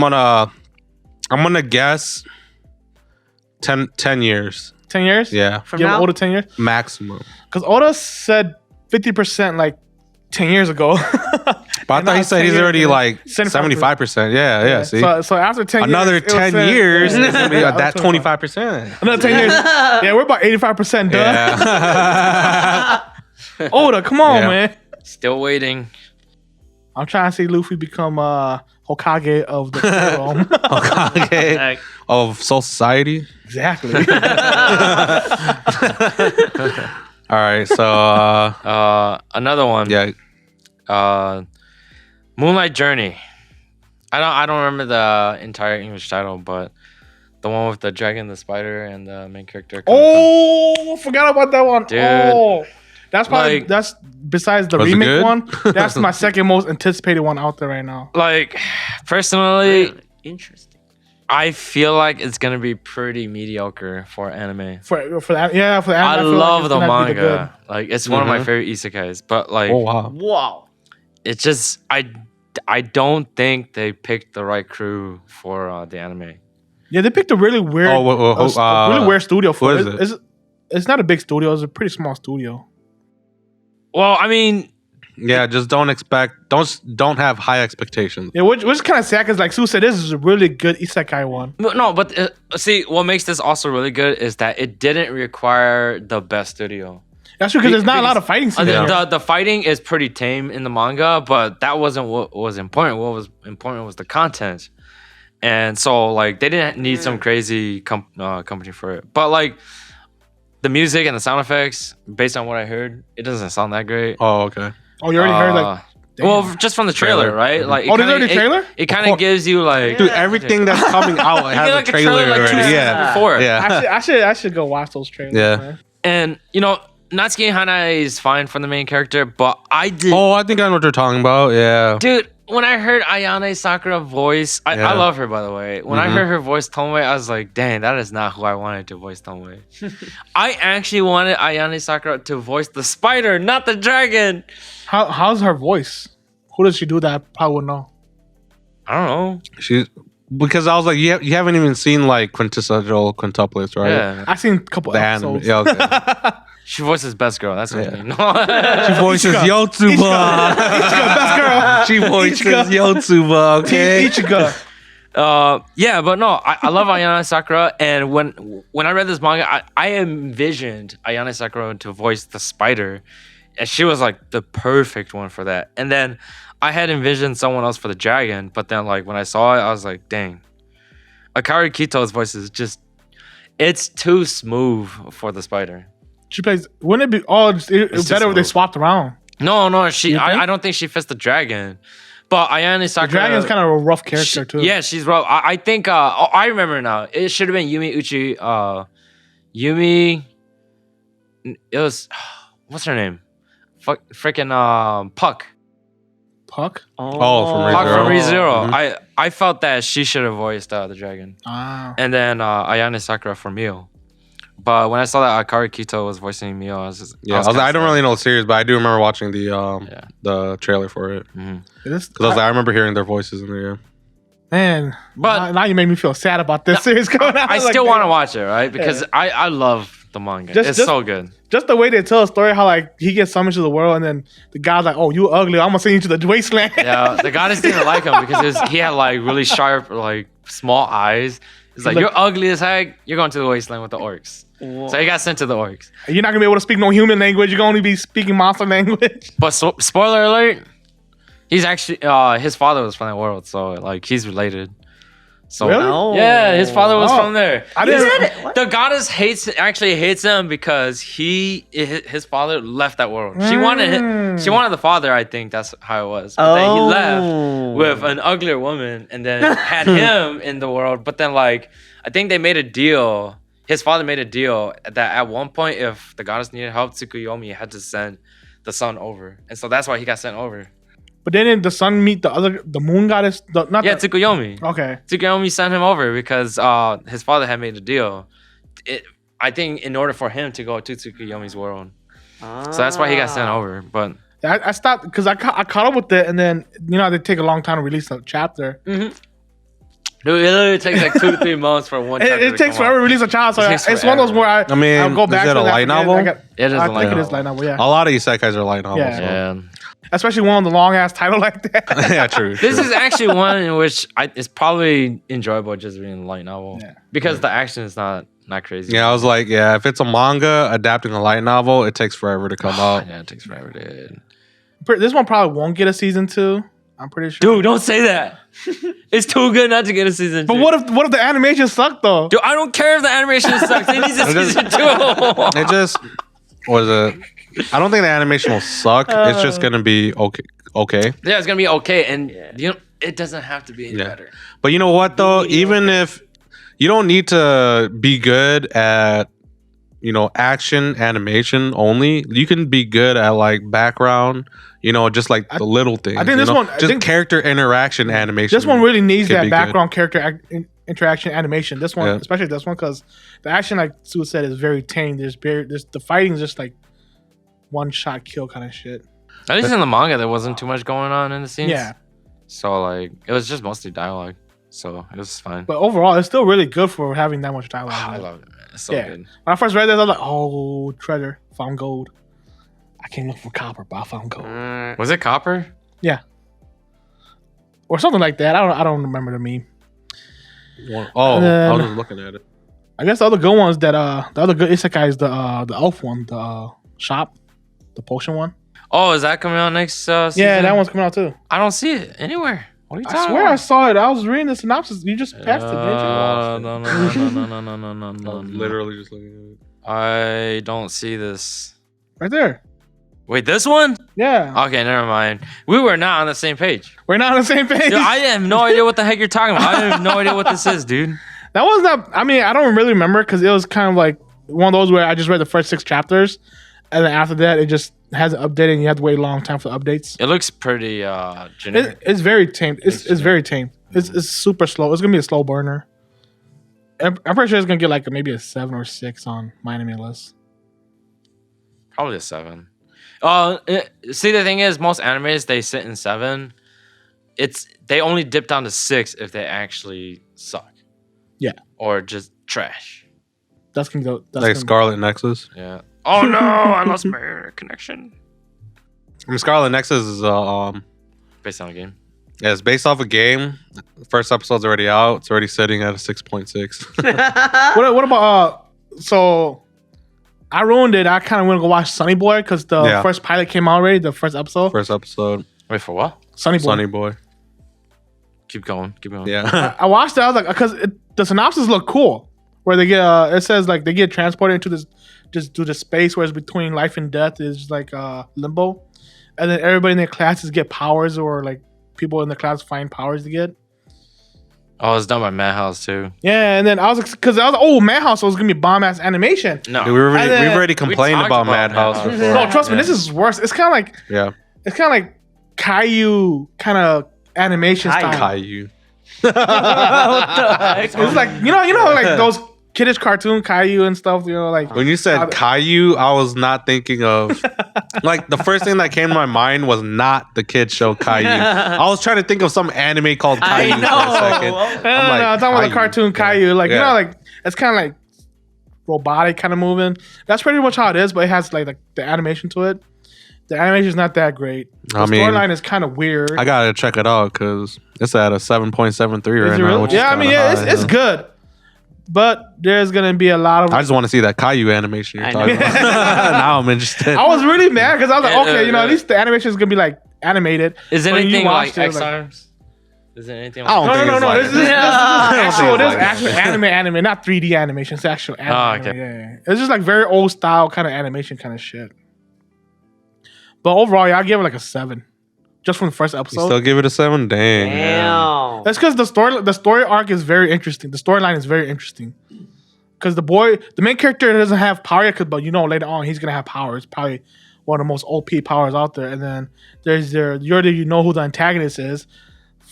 gonna guess 10 years. 10 years? Yeah, From Give now? Oda 10 years? maximum. Because Oda said 50% like 10 years ago. But I And thought now he it's said 10 he's years, already yeah. like 75%. 75%. Yeah. See, So after 10 another years. it was 10 said- years yeah. is gonna be at that Another 25%. Another 10 years. Yeah, we're about 85% done. Yeah. Oda, come on, Yeah. man. Still waiting. I'm trying to see Luffy become Hokage of the realm. Okay. Like, Of Soul Society. Exactly. All right. So Another one. yeah. Moonlight Journey. I don't remember the entire English title, but the one with the dragon, the spider, and the main character. Oh, forgot about that one. Dude. Oh, that's probably Like- besides the Was it remake good? one. That's my second most anticipated one out there right now. Like, personally, really interesting. I feel like it's gonna be pretty mediocre for anime. For that, yeah, for the anime, I feel like love it's the gonna be manga. Like, it's one of my Mhm. favorite isekais. But like, Oh wow. Wow. it's just I don't think they picked the right crew for the anime. Yeah, they picked a really weird, really weird studio for what it. is It's not a big studio. It's a pretty small studio. Well, I mean, Yeah. Just don't have high expectations. Yeah, which is kind of sad because, like Sue said, this is a really good isekai one. no, but see, what makes this also really good is that it didn't require the best studio. That's true because there's not a lot Because- of fighting scenes. Yeah. in here. The fighting is pretty tame in the manga, but that wasn't what was important. What was important was the content, and so like they didn't need some crazy company for it. But like the music and the sound effects, based on what I heard, it doesn't sound that great. Oh, okay. Oh, you already heard like. Well, just from the trailer, right? Like, Oh, there's already a trailer? It kind of gives you like, Dude, everything that's coming out has like a trailer like, 2 already. seasons Yeah. before. Yeah. I should go watch those trailers. Yeah. Man. And Natsuki Hana is fine for the main character, but I did. Oh, I think I know what you're talking about. Yeah. Dude, when I heard Ayane Sakura voice, I Yeah. love her, by the way. When I heard her voice Tomoe, I was like, dang, that is not who I wanted to voice Tomoe. I actually wanted Ayane Sakura to voice the spider, not the dragon. How's her voice? Who does she do that? I probably would know. I don't know. Because I was like, you haven't even seen like quintessential quintuplets, right? Yeah. I've seen a couple The anime. episodes. Yeah, okay. She voices Best Girl. That's what I mean. She voices Yotsuba. Best girl. She voices Yotsuba. Okay. Ichigo. Yeah, but no, I love Ayane Sakura, and when I read this manga, I envisioned Ayane Sakura to voice the spider, and she was like the perfect one for that. And then I had envisioned someone else for the dragon, but then like when I saw it, I was like, dang, Akari Kito's voice is just, it's too smooth for the spider. She plays. Wouldn't it be? Oh, it's better if they swapped around. No, You think? I don't think she fits the dragon. But Ayane The Sakura, dragon's kind of a rough character too. Yeah, she's rough. I think. I remember now. It should have been Yumi Uchi. Yumi. It was. What's her name? Freaking Puck. Puck. Oh, from Puck from Re:Zero. Re:Zero. I felt that she should have voiced the dragon, Ah. and then Ayane Sakura for Mio. But when I saw that Akari Kito was voicing Mio, I was just I don't really know the series, but I do remember watching the trailer for it. Because I was like, I remember hearing their voices in there. Man, But now you make me feel sad about this series coming out. I still want to watch it, right? Because I love the manga. It's so good. Just the way they tell a story, how like he gets summoned to the world, and then the guy's like, "Oh, you ugly! I'm gonna send you to the wasteland." Yeah, the goddess didn't like him because he had like really sharp, like small eyes. He's like, "You're ugly as heck. You're going to the wasteland with the orcs." Whoa. So he got sent to the orcs. You're not gonna be able to speak no human language. You're gonna only be speaking monster language. But spoiler alert, he's actually his father was from that world, so like he's related. So Really? Oh. yeah, his father was from there. I didn't. The goddess actually hates him because his father left that world. She wanted the father. I think that's how it was. But then he left with an uglier woman, and then had him in the world. But then like I think they made a deal. His father made a deal that at one point, if the goddess needed help, Tsukuyomi had to send the son over, and so that's why he got sent over. But then the son meet the moon goddess. Tsukuyomi. Okay. Tsukuyomi sent him over because his father had made a deal. I think in order for him to go to Tsukuyomi's world, so that's why he got sent over. But I stopped because I caught up with it, and then they take a long time to release a chapter. Mm-hmm. Dude, it literally takes like 2 to 3 months for one chapter. It takes forever to release a chapter, so it's one of those where I'll go back. Is it a light novel? It is I a light think it novel. is light novel. Yeah. A lot of isekais are light novels. Yeah. So. Especially one with a long ass title like that. Yeah, true. This is actually one in which it's probably enjoyable just reading a light novel because the action is not crazy. Yeah, I was like, if it's a manga adapting a light novel, it takes forever to come out. Yeah, it takes forever to. This one probably won't get a season 2. I'm pretty sure. Dude, don't say that. It's too good not to get a season 2. But what if the animation sucked though? Dude, I don't care if the animation sucks. It needs a season 2. It just was I don't think the animation will suck. It's just gonna be okay. Yeah, it's gonna be okay, and it doesn't have to be any better. But you know what though? Even if you don't need to be good at action animation only, you can be good at like background. Just like the little things. I think this one, character interaction animation. This one really needs that be background character interaction animation. This one, especially this one, because the action, like Sue said, is very tame. There's the fighting is just like one shot kill kind of shit. At least in the manga, there wasn't too much going on in the scenes. Yeah. So like, it was just mostly dialogue. So it was fine. But overall, it's still really good for having that much dialogue. I love it, man. It's so good. When I first read this, I was like, oh, treasure, found gold. I came looking for copper, but I found gold. Was it copper? Yeah. Or something like that. I don't remember the meme. I was just looking at it. I guess the other good ones that the other good isekai is the elf one, the shop, the potion one. Oh, is that coming out next season? Yeah, that one's coming out too. I don't see it anywhere. What are you talking I swear about? I saw it. I was reading the synopsis. You just passed it, didn't you? No. I was literally just looking at it. I don't see this. Right there. Wait, this one? Yeah. Okay, never mind. We were not on the same page. We're not on the same page. Dude, I have no idea what the heck you're talking about. I have no idea what this is, dude. That was not. I mean, I don't really remember because it was kind of like one of those where I just read the first 6 chapters, and then after that, it just hasn't updated. And you have to wait a long time for updates. It looks pretty generic. It's very tame. It's very tame. It's super slow. It's gonna be a slow burner. I'm pretty sure it's gonna get like maybe a 7 or 6 on my anime list. Probably a 7. See, the thing is, most animes they sit in 7. They only dip down to 6 if they actually suck. Yeah. Or just trash. That's gonna go. That's Like gonna Scarlet Nexus. Yeah. Oh no! I lost my connection. I mean, Scarlet Nexus is Based on a game. yeah, it's based off a game. First episode's already out. It's already sitting at a 6.6. What about so? I ruined it. I kind of want to go watch Sonny Boy because the first pilot came out already. The first episode. First episode. Wait for what? Sonny Boy. Sunny Boy. Keep going. Keep going. Yeah. I watched it. I was like, because the synopsis look cool. Where they get, it says like they get transported into this, just to the space where it's between life and death is just like limbo, and then everybody in their classes get powers, or like people in the class find powers to get. Oh, it's done by Madhouse too. Yeah, and then I was because I was like, oh, Madhouse was gonna be bomb ass animation. No, Dude, we've then- already complained talked about about Madhouse Madhouse. before. No, trust me, Yeah. this is worse. It's kind of like Yeah. Caillou kind of animation style. Caillou. What the heck? It's like you know like those kiddish cartoon Caillou and stuff. You know, like When you said Caillou, I was not thinking of like the first thing that came to my mind was not the kid show Caillou. I was trying to think of some anime called I Caillou for a know. second. No, I'm I'm talking about the cartoon Caillou. Like, you Yeah. know, like, it's kind of like robotic kind of moving. That's pretty much how it is, but it has like the animation to it. The animation is not that great. The I mean, storyline is kind of weird. I gotta check it out because it's at a 7.73 Is right it now. really? Which Yeah, is I mean, kinda yeah, high, it's good. But there's going to be a lot of. I just want to see that Caillou animation you're I talking know. about. Now I'm interested. I was really mad because I was like, okay, you know, at least the animation is going to be like animated. Is it When you anything watched like it, X Arms? Is it anything I like don't No, think no, it's no. like This that. is like actual anime, not 3D animation. It's actual anime. Oh, okay. Yeah. It's just like very old style kind of animation kind of shit. But overall, yeah, I'll give it like a 7. Just from the first You episode. still give it a 7? Dang. Damn. That's because the story arc is very interesting. The storyline is very interesting. Because the main character doesn't have power yet, but you know later on he's gonna have powers. Probably one of the most OP powers out there. And then there's you know who the antagonist is.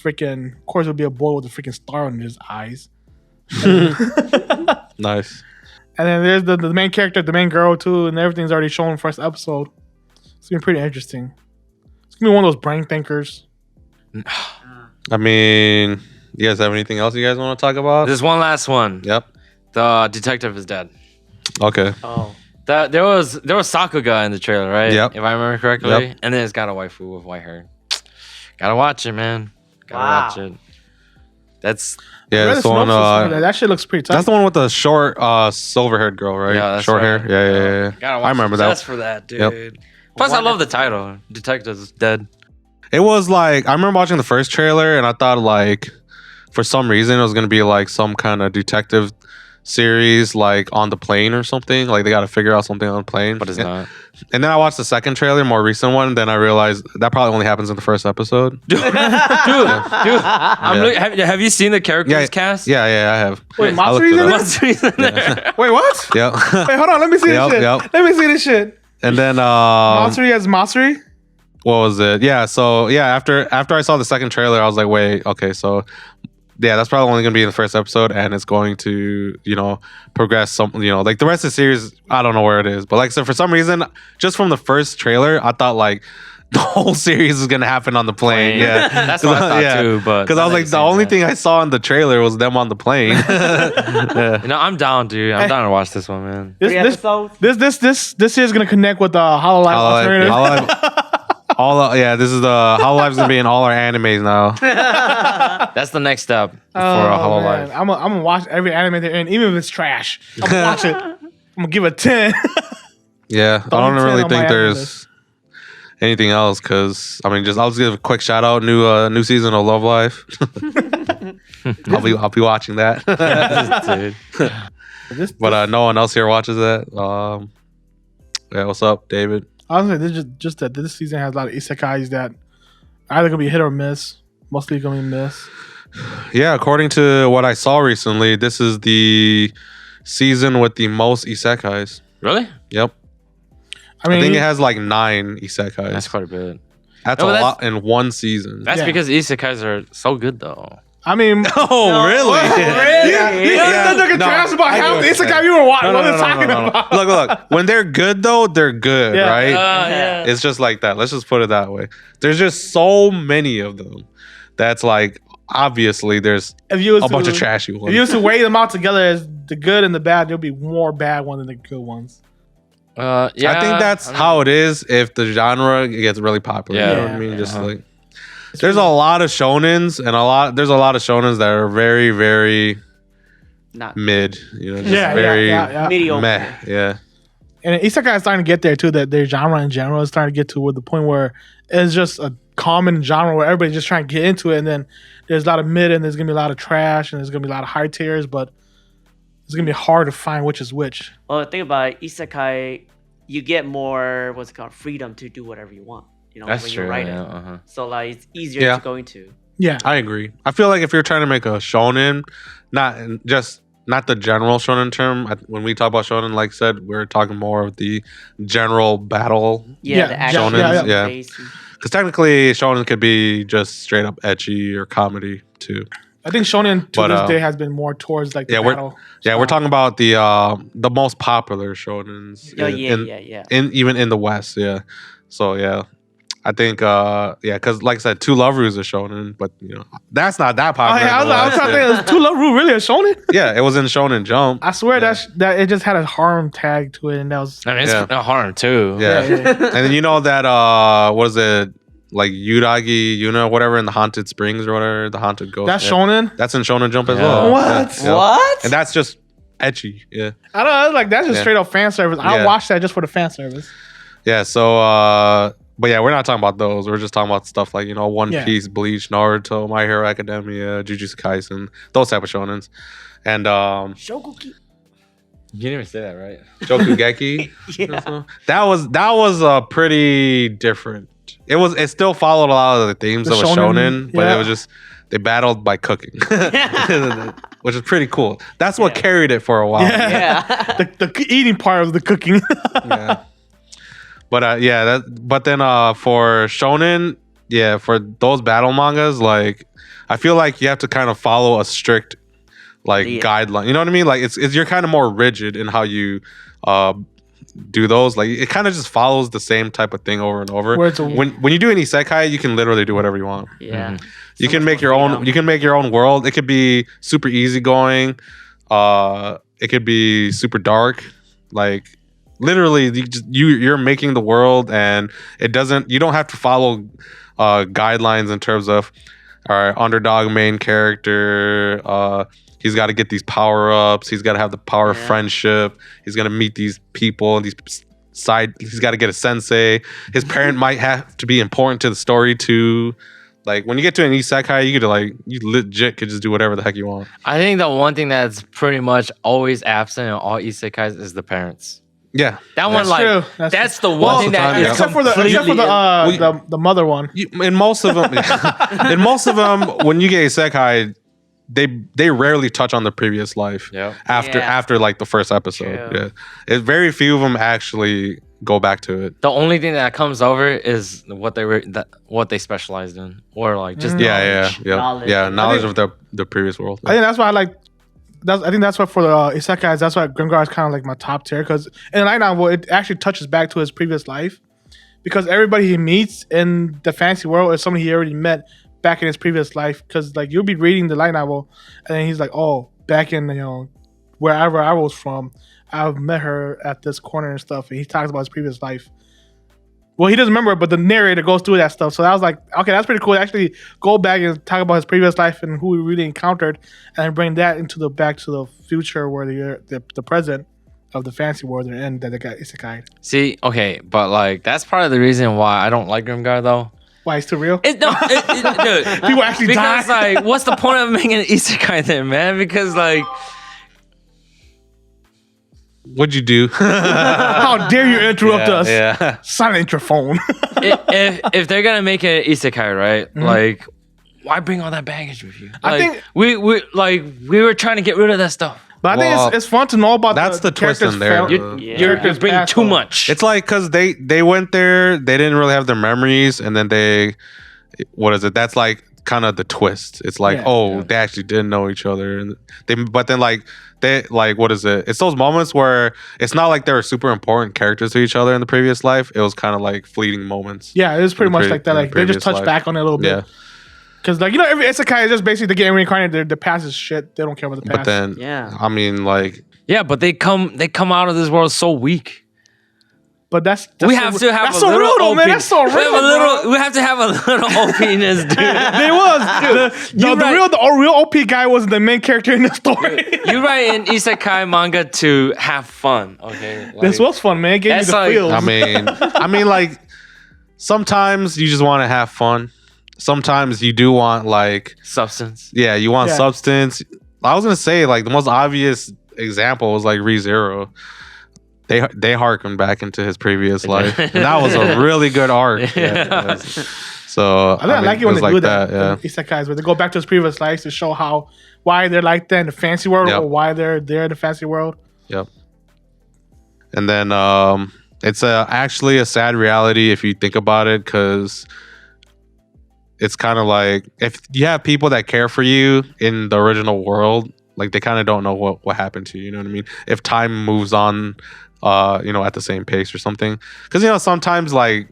Freaking, of course, it'll be a boy with a freaking star on his eyes. Nice. And then there's the main character, the main girl too, and everything's already shown in the first episode. It's gonna be pretty interesting. It's gonna be one of those brain thinkers. I mean, you guys have anything else you guys want to talk about? There's one last one. Yep. The detective is dead. Okay. Oh. There was Sakuga in the trailer, right? Yep. If I remember correctly. Yep. And then it's got a waifu with white hair. Gotta watch it, man. Gotta Wow. watch it. That's Yeah, I read it's the the one. synopsis for that shit looks pretty tough. That's the one with the short, silver-haired girl, right? Yeah, that's short right. hair. Yeah. gotta watch I remember it that. just for that, dude. Yep. Plus, I What- love the title. Detective is dead. It was like I remember watching the first trailer, and I thought like for some reason it was gonna be like some kind of detective series, like on the plane or something. Like they got to figure out something on the plane. But it's and, not. And then I watched the second trailer, more recent one. Then I realized that probably only happens in the first episode. Dude, have you seen the characters cast? Yeah, I have. Wait, I looked Matsui's it in up. it? Matsui's in there. Wait, what? Yep. Wait, hold on. Let me see Yep, this shit. yep. Let me see this shit. And then Matsuri as Matsuri? what was it? Yeah, so yeah, after I saw the second trailer, I was like, wait, okay, so yeah, that's probably only gonna be in the first episode, and it's going to, progress some, like the rest of the series, I don't know where it is. But like, so for some reason, just from the first trailer, I thought like the whole series is gonna happen on the plane. Yeah. That's what I thought too. But Because I was like, the only thing I saw in the trailer was them on the plane. Yeah. I'm down, dude. I'm down to watch this one, man. This 3 episodes? this year is gonna connect with the Hololive alternative. This is the Hololife's gonna be in all our animes now. That's the next step for a Oh, Hololive. man. I'm gonna watch every anime they're in, even if it's trash. I'm gonna watch it. I'm gonna give it a 10. Yeah, I Don't don't really on my think anime there's list. anything else because I'll just give a quick shout out. New season of Love Life. I'll be watching that. Dude. But no one else here watches that. Yeah, what's up, David? I was like, just that this season has a lot of isekais that are either gonna be hit or miss. Mostly gonna be miss. Yeah, according to what I saw recently, this is the season with the most isekais. Really? Yep. I mean, I think it has like 9 isekais. That's quite a bit. That's a lot in one season. That's because isekais are so good, though. I mean, oh, really? That trash about half the isekai you were watching. What are you talking about? Look. When they're good, though, they're good, Yeah. right? Yeah. It's just like that. Let's just put it that way. There's just so many of them. That's like, obviously, there's a bunch of trashy ones. If you used to weigh them out together as the good and the bad, there'll be more bad ones than the good ones. I think that's how it is if the genre gets really popular. Yeah. You know what I mean? Just like there's a lot of shonens and there's a lot of shonens that are very, very Not mid. You know, just Yeah, very mediocre. meh. Yeah. And isekai is starting to get there too. That their genre in general is starting to get to the point where it's just a common genre where everybody's just trying to get into it. And then there's a lot of mid and there's gonna be a lot of trash and there's gonna be a lot of high tiers, but it's gonna be hard to find which is which. Well, think about it, isekai. You get more freedom to do whatever you want. You know, That's when true. you write it. Yeah, So like it's easier to go into. Yeah. I agree. I feel like if you're trying to make a shonen, not the general shonen term. When we talk about shonen, like I said, we're talking more of the general battle. Yeah, The action. shonens, yeah. Pace. Because technically, shonen could be just straight up ecchi or comedy too. I think shonen to But, this day has been more towards like the yeah, battle. We're talking about the most popular shonens. Oh, Even in the West, yeah. So yeah, I think because like I said, Two Love Ru is a shonen, but you know that's not that Oh, popular. yeah, I in was the trying to West, think, is Two Love Ru really a shonen? yeah, it was in Shonen Jump. I swear that it just had a harem tag to it, and that was I mean, it's Yeah. a harm too. Yeah. yeah. And then you know that what is it, like Yuna, whatever, in the Haunted Springs or whatever, the Haunted Ghost. That's yeah. shonen. That's in Shonen Jump as Yeah. well. What? Yeah. What? And that's just ecchi. Yeah. I don't know. I was like, that's just Yeah. straight up fan service. I'll Yeah. watch that just for the fan service. Yeah. So, but yeah, we're not talking about those. We're just talking about stuff like, you know, One Yeah. Piece, Bleach, Naruto, My Hero Academia, Jujutsu Kaisen, those type of shonens. And Shokuki. You didn't even say that, right? Shokugeki. Yeah. That was pretty different. It still followed a lot of the themes The of a shonen, shonen, but yeah. it was just they battled by cooking, which is pretty cool. That's what carried it for a while. Yeah. Yeah. the eating part of the cooking. Yeah. But but then for shonen, yeah, for those battle mangas, like I feel like you have to kind of follow a strict guideline. You know what I mean? Like it's you're kind of more rigid in how you do those. Like it kind of just follows the same type of thing over and over. Where it's a- When you do an isekai, you can literally do whatever you want. Yeah. Mhm. You So can much make more your own. freedom. You can make your own world. It could be super easygoing. It could be super dark. Like literally, you're making the world, and it doesn't. You don't have to follow guidelines in terms of our underdog main character. He's got to get these power ups. He's got to have the power of Yeah. friendship. He's got to meet these people. He's got to get a sensei. His parent might have to be important to the story too. Like when you get to an isekai, you legit could just do whatever the heck you want. I think the one thing that's pretty much always absent in all isekais is the parents. Yeah, That one, That's like, true. that's the Most one of thing the time, that yeah. is except for completely. the mother one. in most of them, when you get isekai, they rarely touch on the previous life. Yeah. After like the first episode. True. Yeah, very few of them actually go back to it. The only thing that comes over is what they specialized in, or like just knowledge. Knowledge of the previous world. I think that's why I like. I think that's why for the isekais, that's why Grimgar is kind of like my top tier because in Light Novel it actually touches back to his previous life because everybody he meets in the fantasy world is somebody he already met back in his previous life. Because like you'll be reading the Light Novel and then he's like, oh, back in wherever I was from, I've met her at this corner and stuff, and he talks about his previous life. Well, he doesn't remember it, but the narrator goes through that stuff. So I was like, okay, that's pretty cool. Actually, go back and talk about his previous life and who he really encountered, and bring that into back to the future where the present of the fantasy world they're in that they got isekai. See, okay, but like that's part of the reason why I don't like Grimgar though. Why, it's too real? Dude, People actually because die. like, what's the point of making an isekai then, man? Because like, What'd you do? How dare you interrupt us? Yeah. Silent your phone. If they're gonna make an isekai, right? Mhm. Like, why bring all that baggage with you? I Like, think- we were trying to get rid of that stuff. But I think Well, it's fun to know about that's the twist characters' in there, fail- though. You're characters' bringing past, too though. much. It's like because they went there, they didn't really have their memories, and then what is it? That's like kind of the twist. It's like, Yeah. they actually didn't know each other, and but then what is it? It's those moments where it's not like they were super important characters to each other in the previous life. It was kind of like fleeting moments. Yeah, it was pretty In the much pre- like that. in the Like they just previous touch life. back on it a little bit. Yeah, Because like every isekai is just basically they get reincarnated. The past is shit. They don't care about the past. but then Yeah. I mean, like yeah, but they come out of this world so weak. But that's We have to have that's a so little real though, OP. man. That's so real. We have a little. bro. We have to have a little OPness, dude. They was You right. the real OP guy was the main character in the story. You write an isekai manga to have fun, okay? Like, This was fun, man. It gave you That's the like- feels. I mean, like sometimes you just want to have fun. Sometimes you do want like substance. you want Yeah. substance. I was gonna say like the most obvious example was like ReZero. They harken back into his previous life, and that was a really good arc. Yeah. So I like it when was they do that. Yeah. in Isekais, where they go back to his previous lives to show why they're like that in the fancy world, Yep. or why they're there in the fancy world. Yep. And then it's actually a sad reality if you think about it, because it's kind of like if you have people that care for you in the original world, like they kind of don't know what happened to you. You know what I mean? If time moves on, at the same pace or something, because sometimes like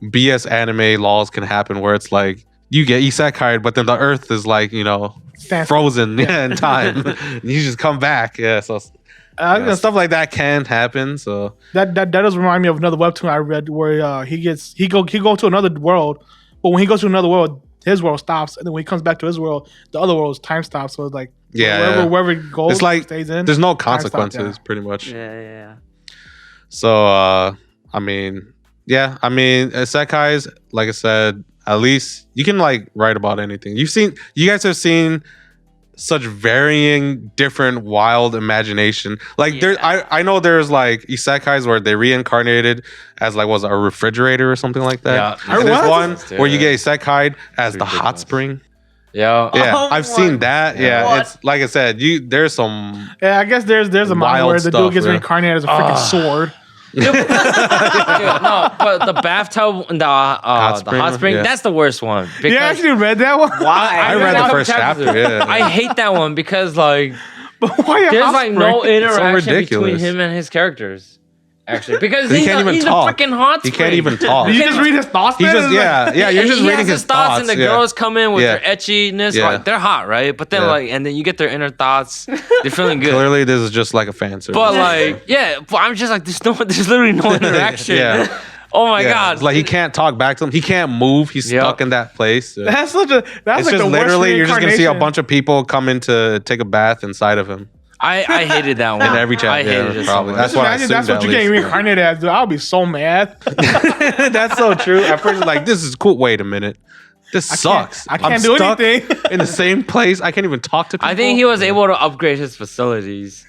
BS anime laws can happen where it's like you get isekai, but then the Earth is like Fancy. frozen in time. You just come back. Yeah, so stuff like that can happen. So That does remind me of another webtoon I read where he go to another world, but when he goes to another world, his world stops, and then when he comes back to his world, the other world's time stops. So it's like wherever he goes, it's like stays in. there's no Time stops, consequences, pretty much. Yeah. So I mean, isekais, like I said, at least you can like write about anything. You guys have seen such varying, different, wild imagination. Like I know there's like isekais where they reincarnated as like a refrigerator or something like that. Yeah. And there's What? one where you get isekai as the hot ridiculous. spring. Yeah. Yeah, Oh I've my seen that. Yeah, God. it's like I said, there's some Yeah, I guess there's a manga Wild where the stuff, dude gets yeah. reincarnated as a freaking sword. No, but the bathtub, the hot spring, yeah. that's the worst one. You actually read that one? Why? I read the a couple first chapters. chapter, yeah. I hate that one because like But why a there's hot like spring? no interaction between ridiculous. him and his characters. Actually, because He can't even he's talk. a freaking hot He spring. can't even talk. Did you just read his thoughts? He man? just It's like- you're just he reading has his thoughts, and the yeah. girls come in with Yeah. their etchiness. Yeah. Like, they're hot, right? But then Yeah. and then you get their inner thoughts. They're feeling good. Clearly, this is just like a fan service. But but I'm just like, there's literally no interaction. Yeah. Oh my Yeah, god. it's like he can't talk back to him. He can't move. He's Yep. stuck in that place. That's such a. That's It's like just the literally worst you're just gonna see a reincarnation. bunch of people come in to take a bath inside of him. I hated that one. In every chapter, I hated yeah, it probably. so That's much. what I Imagine that's assumed, what at you're getting least. reincarnated as, dude. I'll be so mad. That's so true. At first, like this is cool. Wait a minute, this sucks. I can't I'm do stuck anything. in the same place. I can't even talk to people. I think he was able to upgrade his facilities.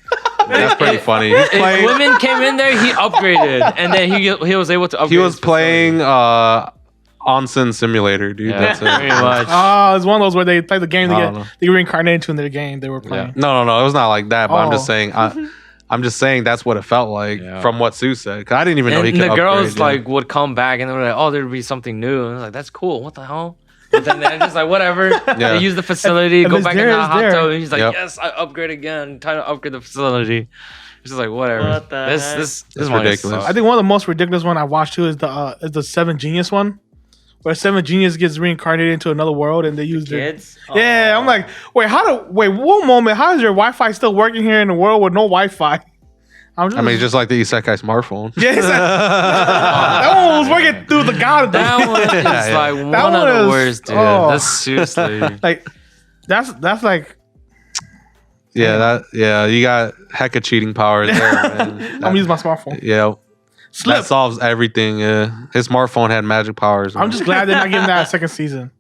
That's pretty funny. He's If playing. women came in there, he upgraded, and then he was able to upgrade. He was his playing facilities. Onsen Simulator, dude. Yeah, That's it. pretty much. Oh, it's one of those where they play the game I to don't know. get reincarnated into their game they were Yeah. playing. No, it was not like that. But I'm just Oh. saying. I'm just saying that's what it felt like Yeah. from what Sue said. 'Cause I didn't even know he And could the girls upgrade, yeah. would come back and they were like, "Oh, there'd be something new," and I was like, "That's cool. What the hell?" But then they're just like, "Whatever." They use the facility, If go it's back there, in the it's hot there. tub, and he's like, Yep. "Yes, I upgrade again. Time to upgrade the facility." It's just like whatever. What the heck? This That's manga ridiculous. sucks. I think one of the most ridiculous one I watched too is the Seven Genius one, where Seven Genius gets reincarnated into another world and they use their Kids? Yeah, I'm like, wait, one moment, how is your Wi-Fi still working here in a world with no Wi-Fi? I'm just, I mean, just like the Isekai smartphone. yeah, it's like, that one was working through the god. That one is Yeah. like That one of one the is- worst, dude. oh. That's seriously. Like, that's like Yeah, you got hecka cheating powers there, man. I'm gonna use my smartphone. Yeah, Slip. that solves everything. Yeah, his smartphone had magic powers. I'm just glad they're not giving that a second season.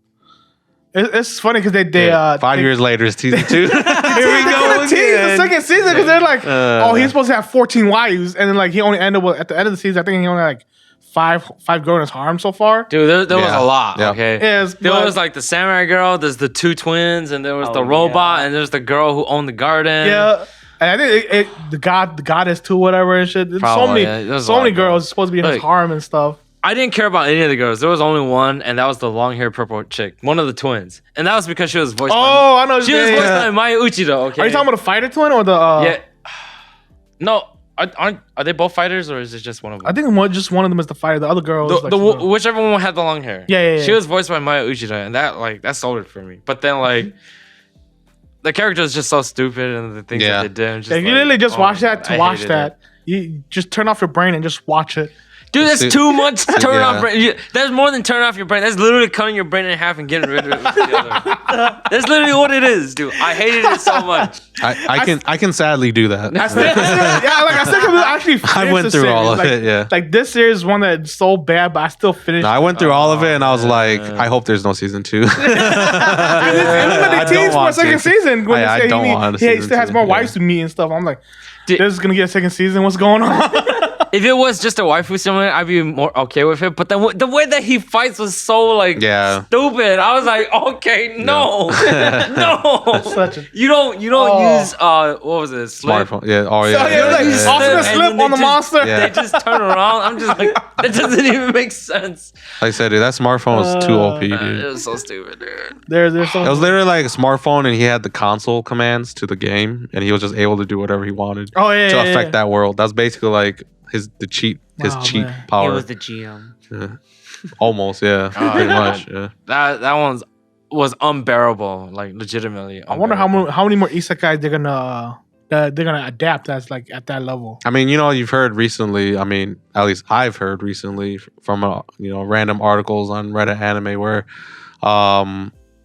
It's funny because they 5 they- years later, it's season 2. could've teased the second season because they're like, oh, he's supposed to have 14 wives, and then like he only ended with at the end of the season. I think he only had like five girls in his harem so far. Dude, there was a lot. Yeah. Okay, There was like the samurai girl. There's the two twins, and there was the robot, and there's the girl who owned the garden. Yeah. And I think the goddess too, whatever and shit. There's Probably, so many girls supposed to be in his harem and stuff. I didn't care about any of the girls. There was only one, and that was the long-haired purple chick, one of the twins, and that was because she was voiced. I know. She was voiced by Maya Uchida. Okay. Are you talking about the fighter twin or the? Yeah. No, are they both fighters or is it just one of them? I think just one of them is the fighter. The other girl is whichever one had the long hair. Yeah. She was voiced by Maya Uchida, and that sold it for me. But then like. The character is just so stupid, and the things that they did. Just you literally just watch that to watch that. You just turn off your brain and just watch it. Dude, that's too much. Turn off brain. That's more than turn off your brain. That's literally cutting your brain in half and getting rid of it with the other. That's literally what it is, dude. I hated it so much. I can sadly do that. I still actually I went through all of it. Yeah. Like this series is one that's so bad, but I still finished. I went through all of it, and I was like, I hope there's no season 2. They teased for a second season when they say he still has more wives to meet and stuff. I'm like, this is gonna get a second season. What's going on? If it was just a waifu simulator, I'd be more okay with it. But the way that he fights was so like stupid. I was like, okay, no, no. You don't use what was it? Slip? Smartphone. Yeah. Oh So, yeah. Ultimate slip on the monster. They just turn around. I'm just like, that doesn't even make sense. Like I said, dude, that smartphone was too OP, dude. It was so stupid, dude. There's It was literally like a smartphone, and he had the console commands to the game, and he was just able to do whatever he wanted to affect that world. That's basically like his cheat power. He was the GM. Yeah. Almost, yeah, pretty much. Yeah. That one was unbearable, like legitimately. Unbearable. I wonder how many more isekais they're gonna adapt as like at that level. I mean, you've heard recently. I mean, at least I've heard recently from random articles on Reddit anime where,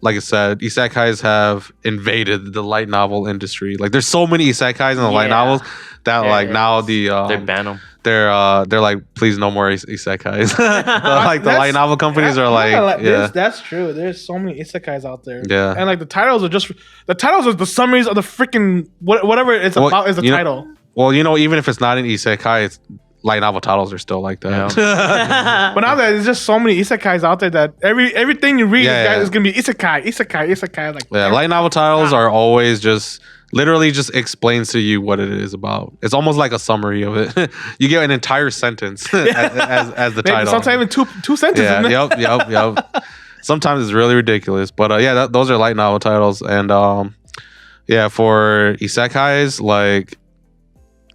like I said, isekais have invaded the light novel industry. Like, there's so many isekais in the light novels that now they ban them. They're like, please no more isekais. The light novel companies are like, that's true. There's so many isekais out there. Yeah, and like the titles are the summaries of the freaking whatever it's about is the title. Well, even if it's not an isekai, it's light novel titles are still like that. Yeah. But now that there's just so many isekais out there that everything you read is gonna be isekai. Like light novel titles are always just literally just explains to you what it is about. It's almost like a summary of it. You get an entire sentence as the title. Sometimes even two sentences. Yeah. Yep. Sometimes it's really ridiculous, but those are light novel titles, and for isekais, like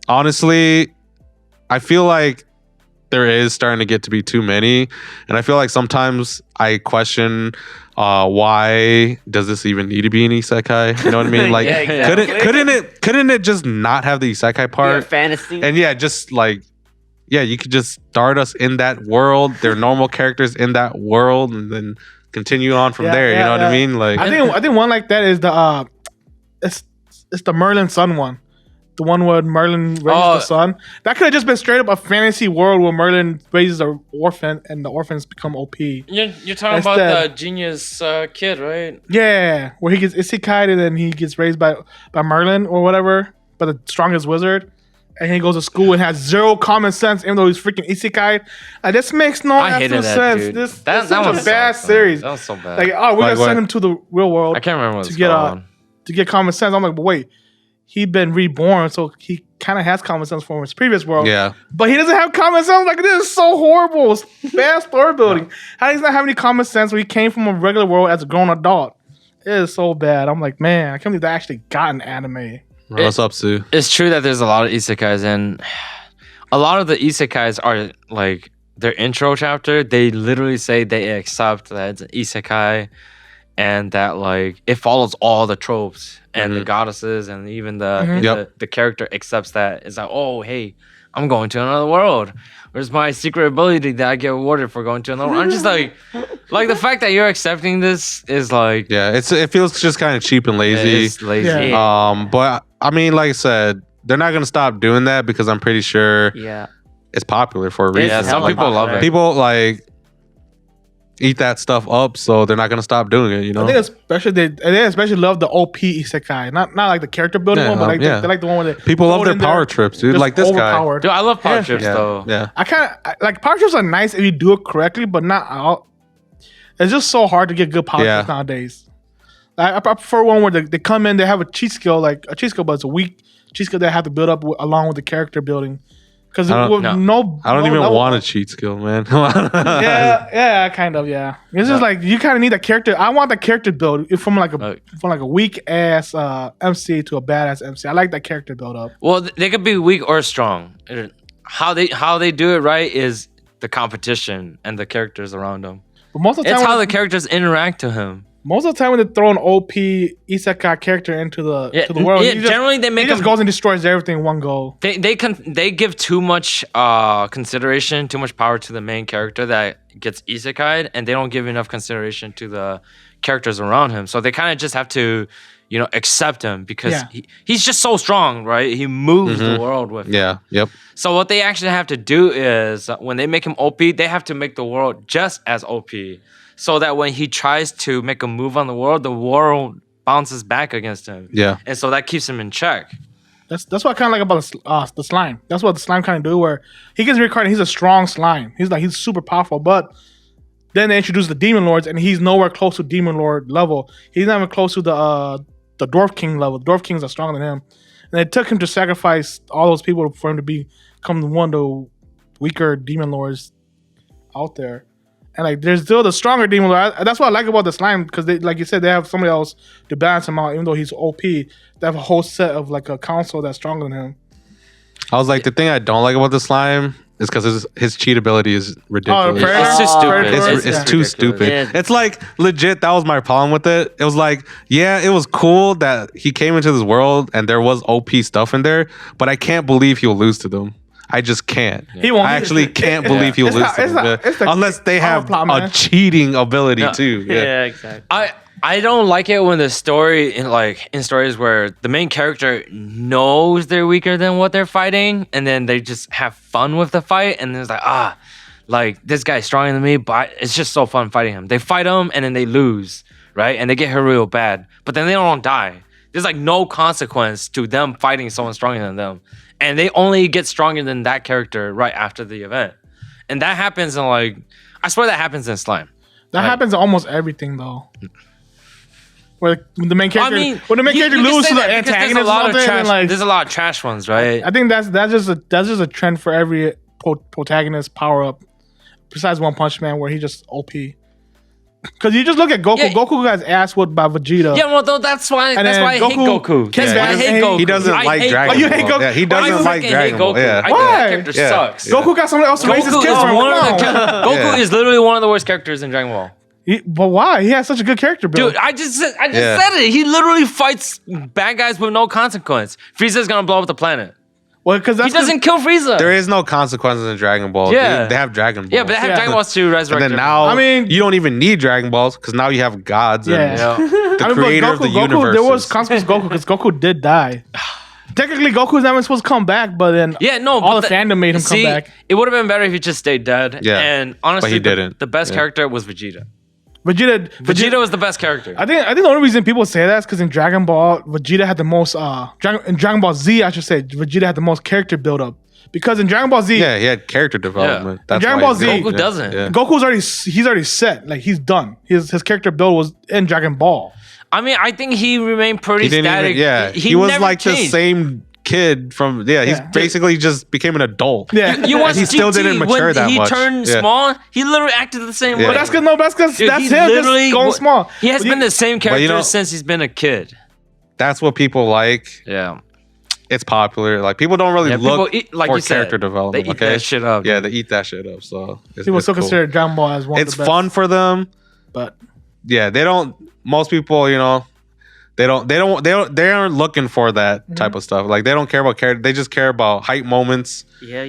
honestly, I feel like there is starting to get to be too many, and I feel like sometimes I question why does this even need to be an isekai? You know what I mean? Like, couldn't it just not have the isekai part? Fantasy. And just like, you could just start us in that world. They're normal characters in that world, and then continue on from there. You know what I mean? Like, I think one like that is the it's the Merlin Sun one. The one where Merlin raises the son. That could have just been straight up a fantasy world where Merlin raises an orphan and the orphans become OP. You're talking about the genius kid, right? Yeah, where he gets isekai'd and then he gets raised by Merlin or whatever, by the strongest wizard. And he goes to school and has zero common sense, even though he's freaking isekai'd. This makes no actual sense. Dude. This is that such a bad series. That was so bad. Like, we're gonna send him to the real world. I can't remember what it's called. To get common sense. I'm like, but wait. He'd been reborn, so he kind of has common sense from his previous world. Yeah. But he doesn't have common sense. Like, this is so horrible. It's bad story building. How does he not have any common sense when he came from a regular world as a grown adult? It is so bad. I'm like, man, I can't believe they actually got an anime. What's up, Sue? It's true that there's a lot of isekais, and a lot of the isekais are like their intro chapter. They literally say they accept that it's an isekai, and that like it follows all the tropes and the goddesses, and even the character accepts that. It's like, oh, hey, I'm going to another world. Where's my secret ability that I get rewarded for going to another world? I'm just like the fact that you're accepting this is like, it feels just kind of cheap and lazy. It's lazy. Yeah. But I mean, like I said, they're not gonna stop doing that because I'm pretty sure it's popular for a reason. Yeah, some people love it. People like eat that stuff up, so they're not gonna stop doing it. You know. I think they especially love the OP isekai, not like the character building one, but like they like the one where people love their power trips, dude. Like this guy. Dude, I love power trips though. Yeah. I like power trips are nice if you do it correctly, but not all. It's just so hard to get good power trips nowadays. I prefer one where they come in, they have a cheat skill, but it's a weak cheat skill they have to build up along with the character building. Because I don't even want a cheat skill, man. yeah, kind of, yeah. It's just like you kind of need a character. I want the character build from like a weak ass MC to a badass MC. I like that character build up. Well, they could be weak or strong. How they do it right is the competition and the characters around them. But most of the time, it's how the characters interact to him. Most of the time when they throw an OP isekai character into the world, generally they make he just goes and destroys everything in one go. They give too much consideration, too much power to the main character that gets isekai'd, and they don't give enough consideration to the characters around him. So they kind of just have to, accept him because he's just so strong, right? He moves the world with him. Yeah, yep. So what they actually have to do is when they make him OP, they have to make the world just as OP. So that when he tries to make a move on the world bounces back against him. Yeah. And so that keeps him in check. That's what I kind of like about the slime. That's what the slime kind of do, where he gets reincarnated. He's a strong slime. He's super powerful, but then they introduce the demon lords, and he's nowhere close to demon lord level. He's not even close to the dwarf king level. The dwarf kings are stronger than him, and it took him to sacrifice all those people for him to become one of the weaker demon lords out there. And like, there's still the stronger demon lord. That's what I like about the slime, because they, like you said, they have somebody else to balance him out. Even though he's OP, they have a whole set of like a council that's stronger than him. I was like, the thing I don't like about the slime is because his cheat ability is ridiculous. It's just stupid. It's too stupid. Yeah. It's like legit. That was my problem with it. It was like, yeah, it was cool that he came into this world and there was OP stuff in there, but I can't believe he'll lose to them. I just can't. He won't. I actually can't believe he'll lose to them. Unless they have a cheating ability too. Yeah, exactly. I don't like it when the story in stories where the main character knows they're weaker than what they're fighting, and then they just have fun with the fight, and it's like this guy's stronger than me, but it's just so fun fighting him. They fight him and then they lose, right? And they get hurt real bad, but then they don't die. There's like no consequence to them fighting someone stronger than them, and they only get stronger than that character right after the event. And that happens in I swear that happens in Slime. That happens in almost everything though. Where the main character, when the main character loses to the antagonist, there's a lot of trash ones, right? I think that's just a trend for every protagonist power up, besides One Punch Man, where he just OP. Because you just look at Goku. Yeah. Goku got his ass whooped by Vegeta. Yeah, well, that's why I hate Goku. That's why I hate Goku. He doesn't like Dragon Ball. You hate Goku? Yeah, he doesn't like Dragon Ball. Yeah. I think that character sucks. Goku got someone else to raise his kids from. Goku is literally one of the worst characters in Dragon Ball. But why? He has such a good character build. Dude, I just said it. He literally fights bad guys with no consequence. Frieza's gonna blow up the planet. Well, because he doesn't kill Frieza. There is no consequences in Dragon Ball. Yeah. They have Dragon Balls. Yeah, but they have Dragon Balls to resurrect. And then now, you don't even need Dragon Balls because now you have gods and the creator of the universe. There was consequences Goku because Goku did die. Technically, Goku's not even supposed to come back, but then all the fandom made him come back. It would have been better if he just stayed dead. Yeah, and honestly, but he didn't. The best character was Vegeta. Vegeta was the best character. I think the only reason people say that is because in Dragon Ball, Vegeta had the most. In Dragon Ball Z, I should say, Vegeta had the most character build up. Because in Dragon Ball Z, he had character development. That's Dragon Ball Z, Goku doesn't. Yeah. Goku's already set. Like he's done. His character build was in Dragon Ball. I mean, I think he remained pretty static. He was like changed. The same kid from he's basically just became an adult. Yeah, you watch he still didn't mature that much. He turned small. He literally acted the same way. But that's because that's him just going small. He has been the same character since he's been a kid. That's what people like. Yeah, it's popular. Like people don't really look for said, character development. They eat that shit up. Yeah, they eat that shit up. So people still consider Dragon Ball as one. It's fun for them, but they don't. Most people, they aren't looking for that type of stuff. Like they don't care about character. They just care about hype moments. Yeah.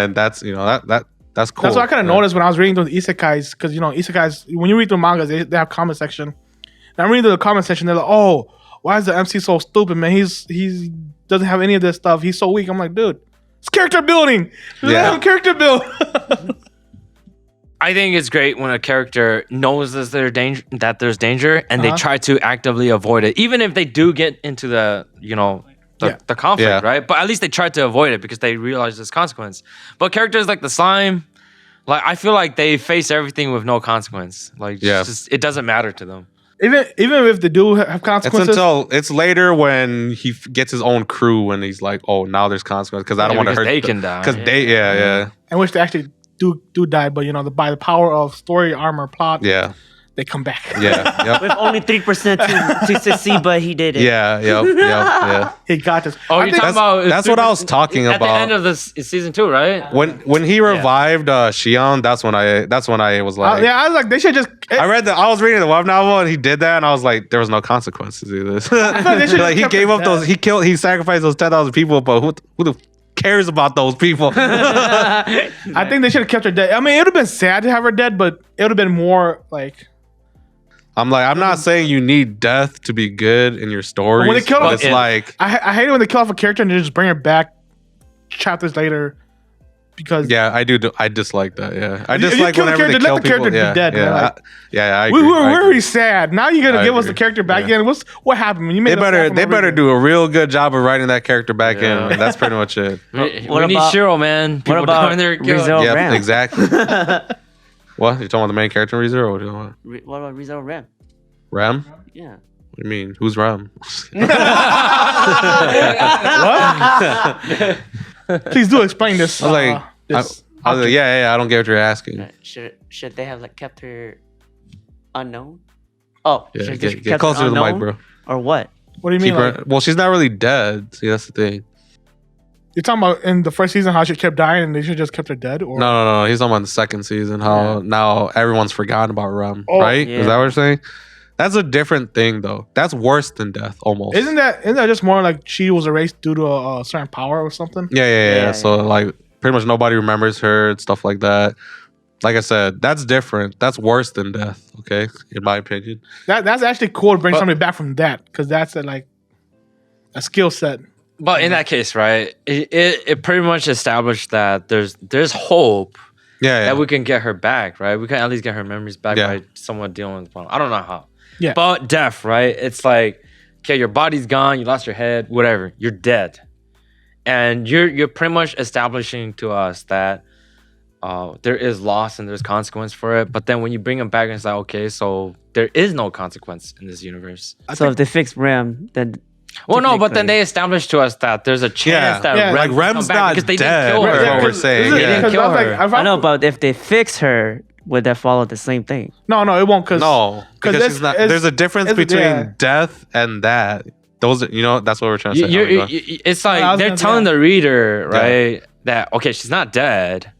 And that's that's cool. That's what I kind of noticed when I was reading those isekais, because isekais, when you read through mangas, they have comment section. And I'm reading through the comment section, they're like, "Oh, why is the MC so stupid, man? He doesn't have any of this stuff. He's so weak." I'm like, dude, it's character building. Let him character build. I think it's great when a character knows that there's danger and they try to actively avoid it, even if they do get into the conflict, right? But at least they try to avoid it because they realize there's consequence. But characters like the slime, like I feel like they face everything with no consequence. Like just, it doesn't matter to them. Even if they do have consequences. It's later when he gets his own crew and he's like, oh, now there's consequences because I don't want to hurt. They can die. Because in which they actually do die, but by the power of story, armor, plot, they come back. With only 3% to succeed, but he did it. Yeah. He got this. Oh, you're talking about that's what I was talking at about. At the end of this season 2, right? When he revived Shion, that's when I was like, I was like, they should just. I was reading the web novel and he did that, and I was like, there was no consequences either. Like he gave up those, he sacrificed those 10,000 people, but who the cares about those people? I think they should have kept her dead. I mean, it would have been sad to have her dead, but it would have been more like. I'm not saying you need death to be good in your stories. When they kill but it's like I hate it when they kill off a character and they just bring her back chapters later because I dislike that. Yeah, I dislike kill the whenever character, they kill let the people. character be dead. I agree. We're already sad. Now you're gonna give us the agree. character back in. What happened? You made they better do a real good job of writing that character back in. And that's pretty much it. We need Shiro, man. People what about down there Rizzo Yeah, Ram? exactly. What? You talking about the main character in ReZero? Or what are you talking about? What about Rizzo Ram? Ram? Yeah. What do you mean? Who's Ram? What? Please do explain this. I was like, I don't get what you're asking. Should they have kept her unknown? Oh, Yeah, should they get kept closer her to the mic, unknown? bro. Or what? What do you mean? Keep her, well, she's not really dead. See, that's the thing. You're talking about in the first season how she kept dying and they should just kept her dead? Or No. He's talking about the second season. How now everyone's forgotten about Ram, right? Yeah. Is that what you're saying? That's a different thing, though. That's worse than death, almost. Isn't that just more like she was erased due to a certain power or something? Yeah. So like, pretty much nobody remembers her and stuff like that. Like I said, that's different. That's worse than death. Okay, in my opinion. That's actually cool to bring somebody back from that because that's a skill set. But in that case, right, it pretty much established that there's hope that we can get her back, right? We can at least get her memories back by someone dealing with the problem. I don't know how. Yeah. But death, right? It's like, okay, your body's gone, you lost your head, whatever. You're dead. And you're pretty much establishing to us that there is loss and there's consequence for it. But then when you bring them back, it's like, okay, so there is no consequence in this universe. So if they fix Ram, then... Well, no, but then they established to us that there's a chance that like Rem Rem's come back not because they dead. didn't kill her. That's what we're saying. They didn't kill her. I know, but if they fix her, would that follow the same thing? No, it won't. Because she's not. There's a difference between death and that. Those, that's what we're trying to say. It's like they're telling the reader, right, that okay, she's not dead,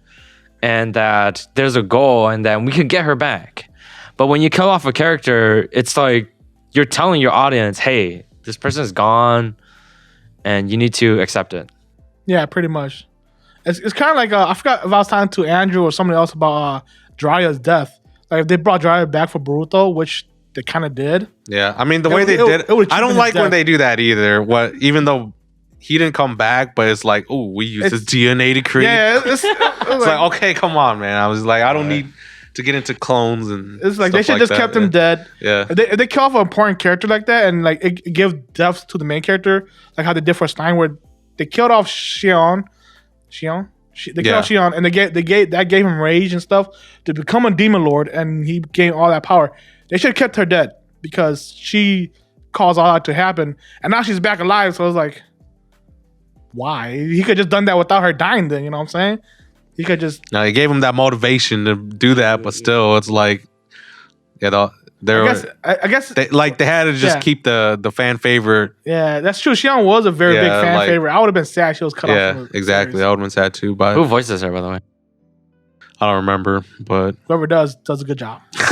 and that there's a goal, and that we can get her back. But when you kill off a character, it's like you're telling your audience, hey, this person is gone, and you need to accept it. Yeah, pretty much. It's kind of like I forgot if I was talking to Andrew or somebody else about Jiraiya's death. Like if they brought Jiraiya back for Boruto, which they kind of did. Yeah, I mean the way they did it, I don't like when they do that either. Even though he didn't come back, but it's like, oh, we used his DNA to create. Yeah, it's like, okay, come on, man. I was like, I don't need to get into clones and. It's like they should just kept him dead. Yeah, if they kill off an important character like that, and like it give death to the main character, like how they did for Stein, where they killed off Shion. They killed off Shion, and that gave him rage and stuff to become a demon lord, and he gained all that power. They should have kept her dead because she caused all that to happen, and now she's back alive. So I was like, why? He could just done that without her dying. Then you know what I'm saying? He could just. No, he gave him that motivation to do that, but still, it's like, I guess they had to just keep the fan favorite. Yeah, that's true. Shion was a very big fan favorite. I would have been sad she was cut off. Yeah, exactly. I would have been sad too. But who voices her, by the way? I don't remember, but whoever does a good job. She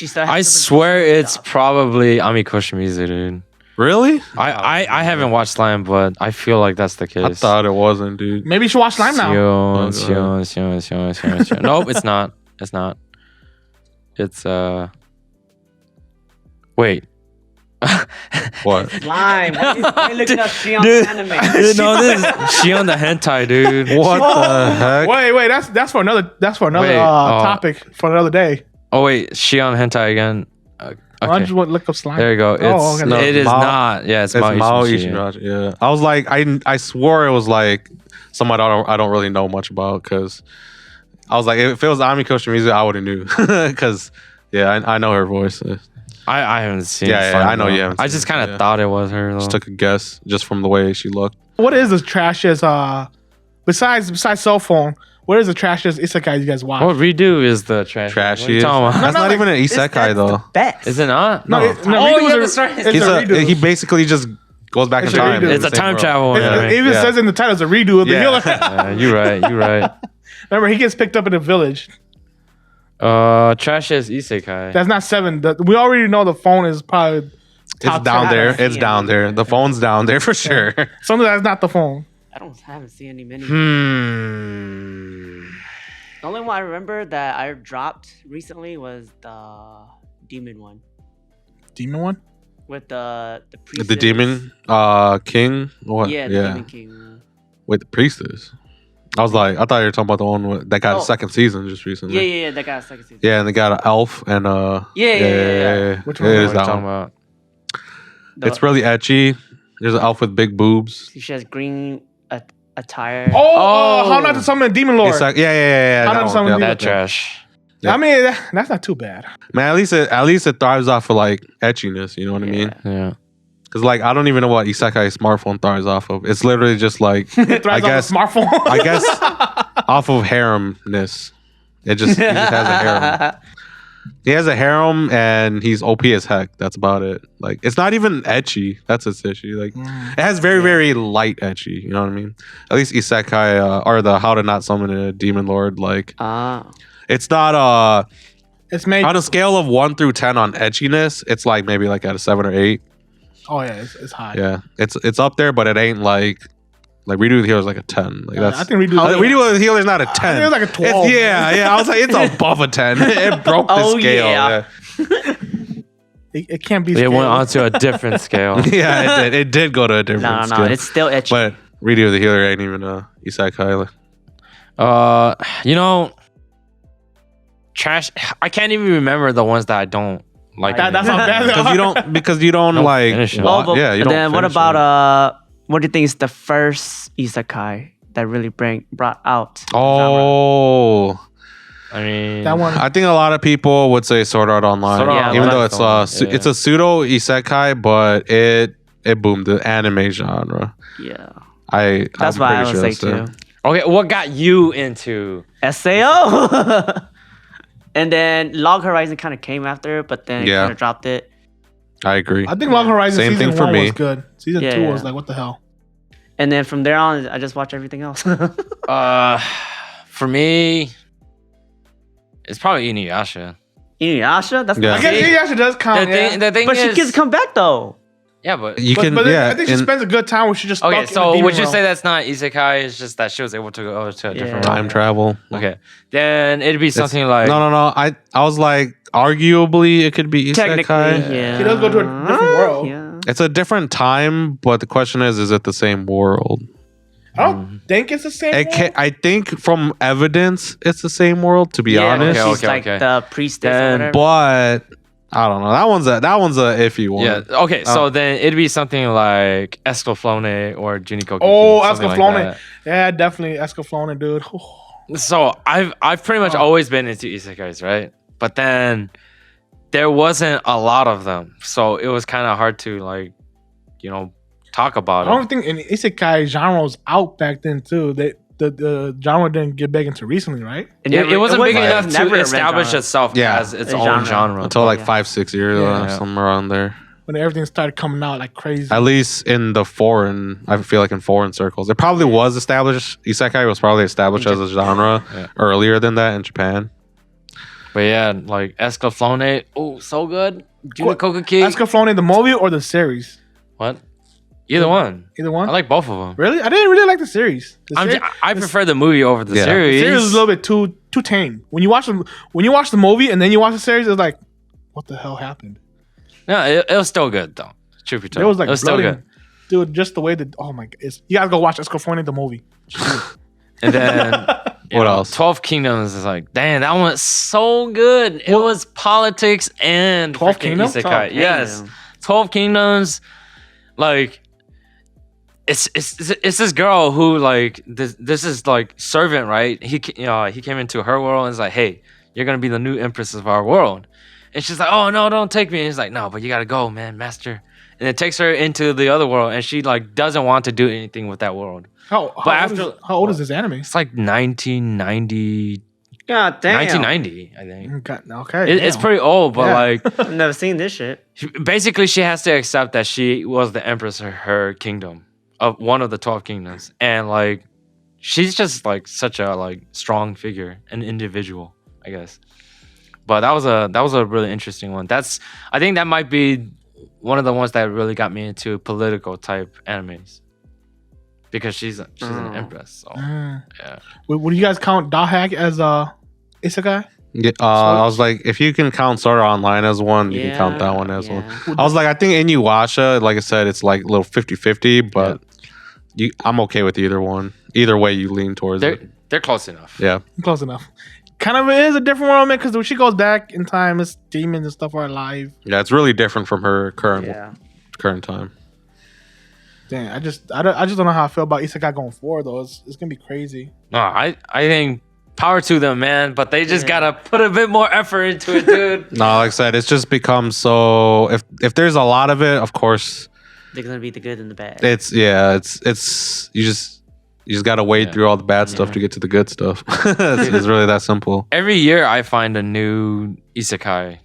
still has I swear it's probably Ami Koshimizu, dude. Really? I haven't watched Slime, but I feel like that's the case. I thought it wasn't, dude. Maybe you should watch Slime now. Nope, it's not. It's not. It's wait. What? Slime. Why you looking up Shion Dude. anime? Dude, no, this is Shion the hentai, dude. What the heck? Wait, that's for another Wait, topic for another day. Oh wait, Shion hentai again. Why don't Okay, you look up slime? there you go. It's okay. No, it is Mao- not. Yeah, it's It's Mao Mao Ishimashita. Ishimashita. Yeah, I was like, I swore it was like someone I don't really know much about because I was like, if it was Ami Koshimizu, I would have knew because I know her voice. I haven't seen. Yeah, Slime, I know though. you haven't I seen just it, kind of yeah. thought it was her. Though. Just took a guess just from the way she looked. What is the trashiest? Besides cell phone, what is the trashiest isekai you guys watch? What redo is the trash? Trashy. What are you talking about? That's No, not like, even an isekai though. Best. Is it not? No, No. Redo yeah, is that's right. it's He's a redo. he basically just goes back It's in a time. redo. It's a the same time world. travel. It Yeah, even Yeah. says in the title it's a redo of the Yeah. healer. yeah, you're right. You're right. Remember, he gets picked up in a village. Trash is isekai. That's not 7. We already know the phone is probably It's top down 10. there. haven't It's seen down it. there. The phone's down there for sure. Something that's not the phone. I haven't seen any many. Hmm. The only one I remember that I dropped recently was the demon one Demon one? with the priestess. The demon king. What? Yeah, the demon king. With the priestess. I was like, I thought you were talking about the one that got a Oh. second season just recently. Yeah. That got a second season. Yeah, and they got an elf and Yeah. Which It one? is What are that you talking one. about? It's really etchy. There's an elf with big boobs. She has green attire. Oh, how not to summon a demon lord. It's like, yeah. How that did one, someone yeah. do That trash. Yeah. I mean, that's not too bad. Man, at least it thrives off of like etchiness. You know what I mean? Yeah. Because like I don't even know what isekai smartphone thrives off of. It's literally just like It thrives I guess on a smartphone. I guess off of haremness. He just has a harem. He has a harem and he's OP as heck. That's about it. Like it's not even etchy. That's its issue. Like it has very light etchy. You know what I mean? At least isekai or the how to not summon a demon lord. Like it's not It's made. on a scale of 1 through 10 on etchiness. It's like maybe like at a 7 or 8. Oh yeah, it's high. Yeah, it's up there, but it ain't like Redo the Healer is like a 10. Like that's I think Redo. Redo the Healer is not a 10. think it's like a 12. Yeah. I was like, it's above a 10. It broke the Oh, scale. yeah. It can't be. It scaled. went onto a different scale. Yeah, it did go to a different No. scale. It's still etchy. But Redo the Healer ain't even a isekai. You know, trash. I can't even remember the ones that I don't like. That's how bad. Because you don't Don't like finish it. wa- yeah, you and don't then what finish about it. what do you think is the first isekai that really brought out the genre? Oh, I mean, That one. I think a lot of people would say Sword Art Online, Sword Art even though Online. it's Yeah. it's a pseudo isekai, but it boomed the anime genre. Yeah, I'm that's what I pretty would sure say that's too. it. Okay, what got you into? Sao. And then Log Horizon kind of came after, but then Yeah. kind of dropped it. I agree. I think Long Horizon Same season thing for 1 me. was good. Season Yeah, 2 yeah. was like, what the hell? And then from there on, I just watch everything else. For me, it's probably Inuyasha. Inuyasha, that's Yeah. I guess Inuyasha does count. The thing but she is, gets come back though. yeah, but You But, can, but yeah. I think she in spends a good time where she just okay. stuck in the So demon would you realm. say that's not isekai? It's just that she was able to go to a different Yeah. time travel. Okay, then it'd be It's- something like No. I was like, arguably, it could be Technically, isekai. yeah. She does go to a different world. Yeah. It's a different time, but the question is it the same world? I don't think it's the same. It world. I think from evidence, it's the same world. To be honest, okay, she's like okay. the priestess Then- or whatever. but I don't know. That one's a iffy one. yeah. Okay, so then it'd be something like Escaflowne or Juniko. Oh, something like Escaflowne. that. Yeah, definitely Escaflowne, dude. So I've pretty much always been into isekais, right? But then there wasn't a lot of them, so it was kind of hard to like, talk about I it. don't think an isekai genre was out back then too. The genre didn't get big into recently, right? It wasn't big enough never to a red establish genre. itself Yeah. as its A own genre. genre. Until like Yeah. 5-6 years Yeah. or somewhere around there. When everything started coming out like crazy. At least in the foreign, I feel like in foreign circles, it probably was established. Isekai was probably established as a genre Yeah. earlier than that in Japan. But yeah, like Escaflowne, oh, so good. Juniko Escaflowne, the movie or the series? What? Either one. Either one. I like both of them. Really? I didn't really like the series. I prefer the movie over the Yeah. The series. series is a little bit too tame. When you watch the movie and then you watch the series, it's like, what the hell happened? No, it was still good though. Truth be told, It was like it was still bloody- good. Dude, just the way that oh my god, you gotta go watch Escaflowne the movie. And then What else? 12 Kingdoms is like, damn, that one was so good. It was politics and 12 freaking Kingdoms? Isekai. 12 Yes, Kingdoms. 12 Kingdoms. Like, it's this girl who like this is like servant, right? He came into her world and is like, hey, you're gonna be the new empress of our world. And she's like, oh no, don't take me. And he's like, no, but you gotta go, man, master. And it takes her into the other world, and she like doesn't want to do anything with that world. How old is this anime? It's like 1990, God damn. 1990, I think. Okay, It's pretty old, but Yeah. like I've never seen this shit. basically she has to accept that she was the empress of her kingdom, of one of the 12 kingdoms, and like she's just like such a like strong figure, an individual, I guess. But that was a really interesting one. I think that might be one of the ones that really got me into political type animes, because she's an empress. So yeah. Would you guys count Dahak as isekai? Yeah, I was like, if you can count Sword Art Online as one, you can count that one as one. I was like, I think Inuyasha, like I said, it's like a little 50-50, but I'm okay with either one. Either way you lean towards it. They're close enough. Yeah. Close enough. Kind of is a different world, man, because when she goes back in time, it's demons and stuff are alive. Yeah, it's really different from her current time. Damn, I just don't know how I feel about isekai going forward though. It's gonna be crazy. No, I think power to them, man, but they just gotta put a bit more effort into it, dude. No, like I said, it's just become so. If there's a lot of it, of course, They're gonna be the good and the bad. it's you just gotta wade through all the bad stuff to get to the good stuff. It's really that simple. Every year I find a new isekai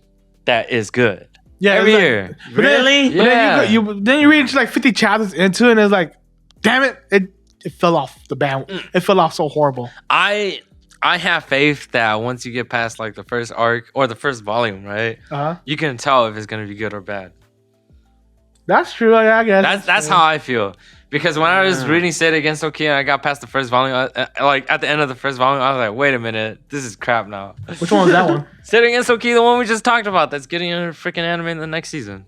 that is good. Yeah, Every it's like- year. But then- Really? But then you read like 50 chapters into it, and it's like, damn it, it fell off the band. It fell off so horrible. I have faith that once you get past like the first arc or the first volume, right, you can tell if it's gonna be good or bad. That's true. I guess That's how I feel. Because when I was reading State Against Oki and I got past the first volume, like at the end of the first volume, I was like, wait a minute, this is crap now. Which one was that one? State Against Oki, the one we just talked about, that's getting a freaking anime in the next season.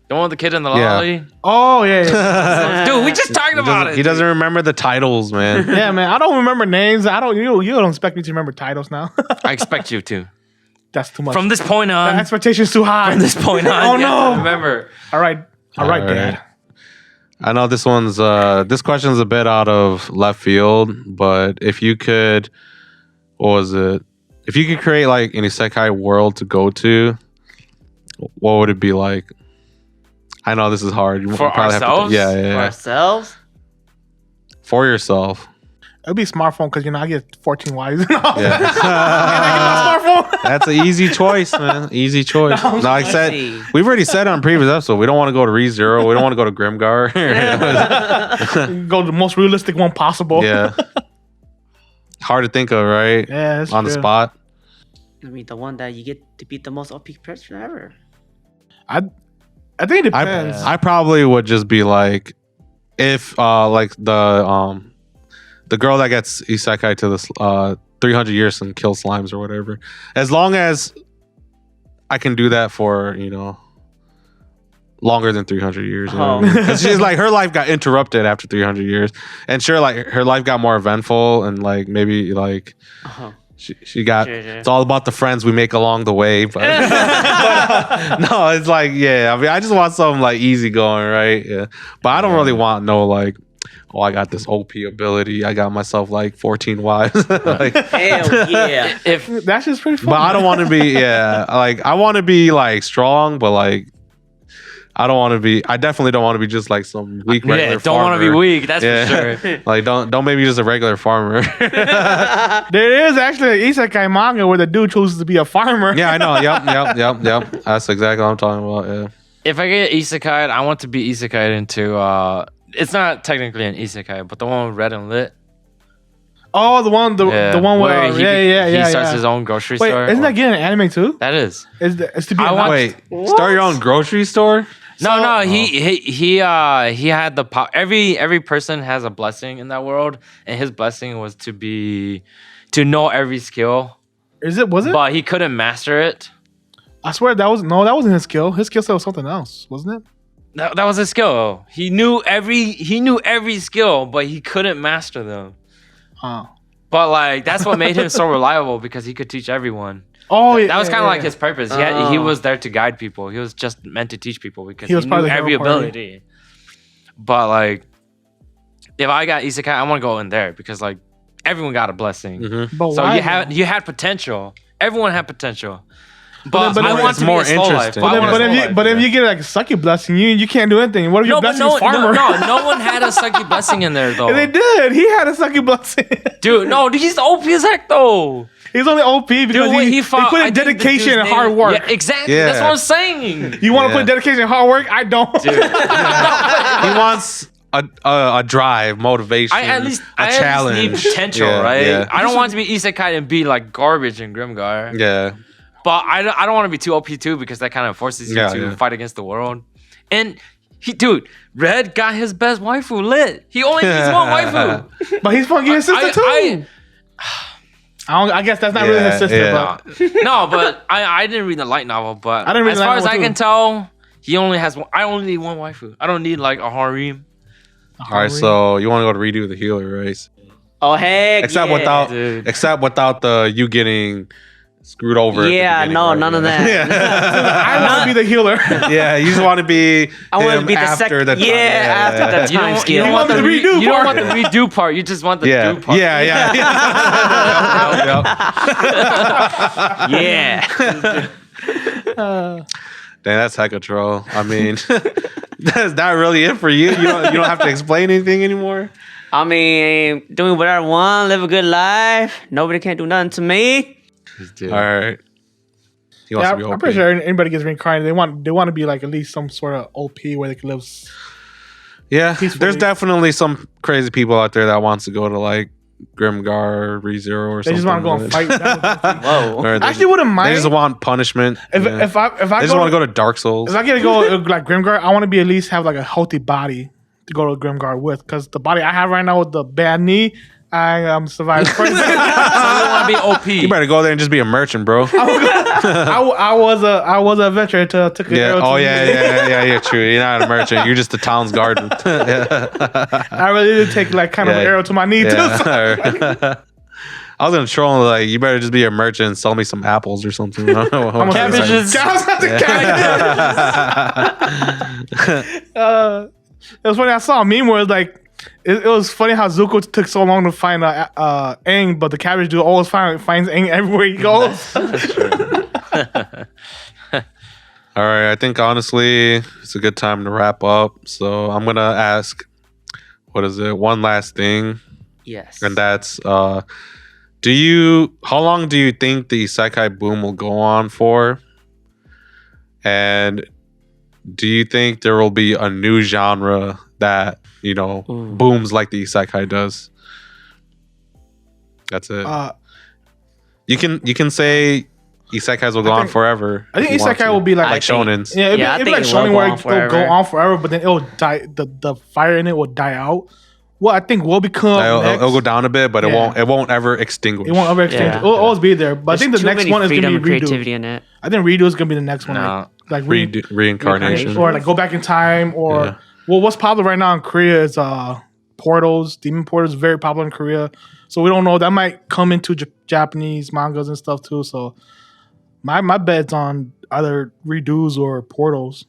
The one with the kid in the Yeah. lolly. Oh yeah. Dude, we just talked about it. He doesn't remember the titles, man. Yeah, man. I don't remember names. You don't expect me to remember titles now. I expect you to. That's too much. From this point The on. expectation's too high. From this point on. Oh you have to no. remember. All right, Dad. I know this one's this question's a bit out of left field, but if you could, what was it? If you could create like an isekai world to go to, what would it be like? I know this is hard. You For probably ourselves? Have to, For yeah. ourselves? For yourself. It'd be smartphone because I get 14 wives. Yeah. Smartphone. That's an easy choice, man. Easy choice. No, like I said, Easy. we've already said on previous episode, we don't want to go to ReZero. We don't want to go to Grimgar. Go to the most realistic one possible. Yeah. Hard to think of, right? Yeah, that's On the true. spot. I mean, the one that you get to beat the most OP person ever. I think it depends. I probably would just be like, if like the girl that gets isekai to this 300 years and kills slimes or whatever, as long as I can do that for longer than 300 years. You know what I mean? 'Cause she's like, her life got interrupted after 300 years, and sure, like her life got more eventful, and like maybe like she got. Sure. It's all about the friends we make along the way, but, no, it's like, yeah. I mean, I just want something like easy going, right? Yeah, but I don't really want no like, oh, I got this OP ability. I got myself like 14 wives. Like, Hell yeah. If That's just pretty fun. but I don't want to be, like I want to be like strong, but like I definitely don't want to be just like some weak regular don't want to be farmer. weak, that's Yeah. for sure. Like don't make me just a regular farmer. There is actually an isekai manga where the dude chooses to be a farmer. Yeah, I know. Yep. That's exactly what I'm talking about. Yeah. If I get isekai, I want to be isekai into it's not technically an isekai, but the one with Red and Lit. Oh, the one where where he starts his own grocery Wait, store. isn't that getting an anime too? That is. It's to be. I want- Wait, start your own grocery store? No, he had the power. Every person has a blessing in that world, and his blessing was to know every skill, Was it? but he couldn't master it. I swear that wasn't his skill. His skill set was something else, wasn't it? That was his skill. He knew every skill, but he couldn't master them. Oh. But like that's what made him so reliable because he could teach everyone. Oh yeah. That was kind of like his purpose. He Oh. was there to guide people. He was just meant to teach people because He he, was part knew of the every hero party. ability. But like, if I got Isekai, I want to go in there because like everyone got a blessing. Mhm. But So why? you had potential. Everyone had potential. But then I want it's to more be a soul life. interesting. But I want a soul life. But if you get like a sucky blessing, you can't do anything. What if your but blessing is farmer? no one had a sucky blessing in there though. And they did. He had a sucky blessing. Dude, no, he's the OP as heck though. He's only OP because Dude, when he fought, put I in think the dedication dude's and name- hard work. Yeah, exactly. Yeah. That's what I'm saying. You want to Yeah. put dedication and hard work? I don't. Dude. He wants a drive, motivation, I at least a challenge. need potential, Yeah, right? yeah. I don't want to be Isekai and be like garbage in Grimgar. Yeah. But I don't want to be too OP too because that kind of forces you Yeah, to yeah. fight against the world. And Red got his best waifu lit. He only needs one waifu. But he's fucking his sister too. I guess that's not really his sister, yeah. but No, but I didn't read the light novel. But I didn't read as the far light as I novel can tell, he only has one. I only need one waifu. I don't need like a harem. All right, so you want to go to redo the healer race, Oh heck. except yeah. Dude. without the you getting screwed over. at the Yeah, beginning, no, right? none of Yeah. that. I want to be the healer. Yeah, you just want to be. I want to him be the after second. the After the You time don't, skill. you don't You want want the the redo you don't part. want the redo part. You just want the Yeah, do part. yeah. Yep, yep. Yeah. Dang, that's hecka troll. I mean, that's not really it for you. You don't have to explain anything anymore. I mean, doing whatever I want, live a good life. Nobody can do nothing to me. All right. He wants Yeah, to be I'm OP. pretty sure anybody gets reincarnated. They want to be like at least some sort of OP where they can live. Yeah, peacefully. there's definitely some crazy people out there that wants to go to like Grimgar, ReZero, or They something. just want to go and fight. Whoa. Or I actually wouldn't mind. They just want punishment. if Yeah. if I they just want to go to Dark Souls. if I get to go like Grimgar, I want to be at least have like a healthy body to go to Grimgar with, because the body I have right now with the bad knee, I survived. So you want to be OP. You better go there and just be a merchant, bro. I was an adventurer to took a Yeah. arrow to Oh the yeah. Yeah. True. You're not a merchant. You're just the town's garden. I really did take like kind of an Yeah. arrow to my knee too. Yeah. I was gonna troll like you better just be a merchant and sell me some apples or something. I don't know what- I'm gonna- Cabbages. I was about to cabbage. It was funny. I saw a meme where it was like, it was funny how Zuko took so long to find Aang, but the cabbage dude always finds Aang everywhere he goes. That's true. All right, I think honestly it's a good time to wrap up. So I'm gonna ask, what is it? One last thing, Yes. and that's how long do you think the isekai boom will go on for? And do you think there will be a new genre that Ooh. booms like the isekai does? That's it. You can say isekais will go on think- forever. I think if you want isekai to. will be like like shonens. Yeah, it'd Yeah, I be think like it will Shonen go where on it'll go forever. on forever, but then it'll die. The fire in it will die out. What I think will become next, It'll go down a bit, but Yeah. it won't ever extinguish. it won't ever exchange. Yeah. It'll always be there. But I think the There's too next many one is freedom gonna and be redo. creativity in it. I think redo is gonna be the next one. No. Like Reincarnation. or like go back in time, or Yeah. well, what's popular right now in Korea is portals. Demon portals is very popular in Korea, so we don't know, that might come into Japanese mangas and stuff too. So my bet's on either redos or portals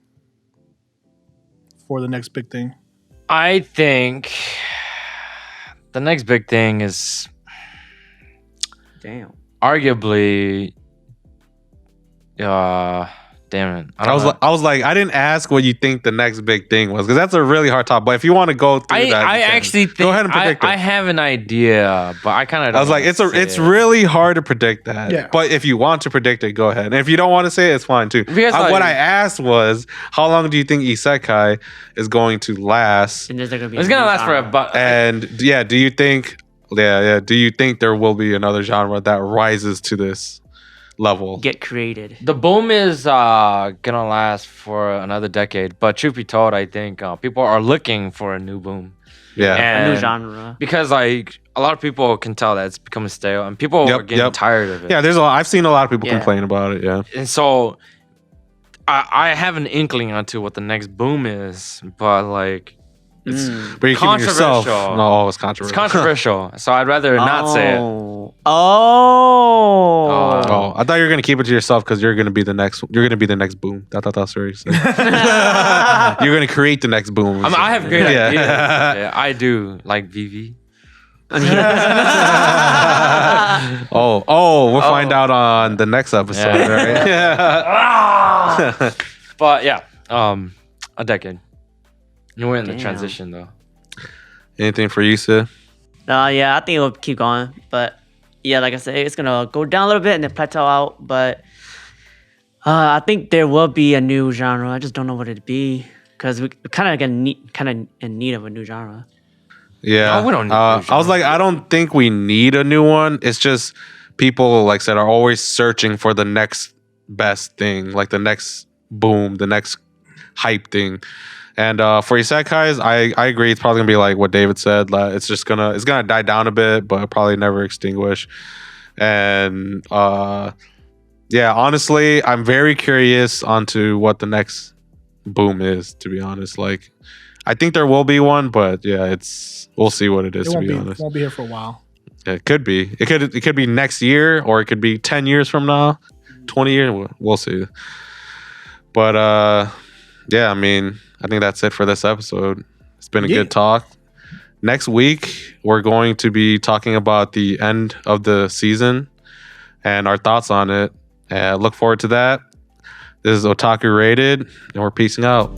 for the next big thing. I think the next big thing is Damn. arguably damn it. I was like, I didn't ask what you think the next big thing was, because that's a really hard topic. But if you want to go through that, I you can. actually think go ahead and predict I it. have an idea, but I kind of I was like, it's really hard to predict that. Yeah. But if you want to predict it, go ahead. And if you don't want to say it, it's fine too. Because, What like- I asked was, how long do you think isekai is going to last? And there's gonna be. It's a gonna new last for a genre. but And yeah, do you think there will be another genre that rises to this level? Get created. the boom is gonna last for another decade. But truth be told, I think people are looking for a new boom. Yeah. And A new genre. because like a lot of people can tell that it's becoming stale, and people Yep, are getting yep. tired of it. Yeah, I've seen a lot of people Yeah. complain about it. Yeah. And so I have an inkling onto what the next boom is, but like it's But you're keeping yourself. controversial. No, it's controversial. It's controversial, so I'd rather not say it. Oh. Oh, I thought you were gonna keep it to yourself because you're gonna be the next. You're gonna be the next boom. I thought that's what you said. You're gonna create the next boom. I have great Yeah. ideas. Yeah, I do like VV. We'll find out on the next episode, right? Yeah. But yeah, a decade. You went in the Damn. transition though. Anything for you, Sid? Yeah, I think it'll keep going. But yeah, like I said, it's gonna go down a little bit and then plateau out. But I think there will be a new genre. I just don't know what it'd be because we kind of in need of a new genre. Yeah. No, we don't need I was like, I don't think we need a new one. It's just people, like I said, are always searching for the next best thing, like the next boom, the next hype thing. And for isekais, I agree. It's probably gonna be like what David said. Like, it's gonna die down a bit, but probably never extinguish. And yeah, honestly, I'm very curious onto what the next boom is. To be honest, like I think there will be one, but yeah, we'll see what it is. To be honest, won't be here for a while. yeah, it could be. It could be next year, or it could be 10 years from now, 20 years. We'll see. But yeah, I mean, I think that's it for this episode. It's been a good talk. Next week, we're going to be talking about the end of the season and our thoughts on it. Look forward to that. This is Otaku Rated, and we're peacing out.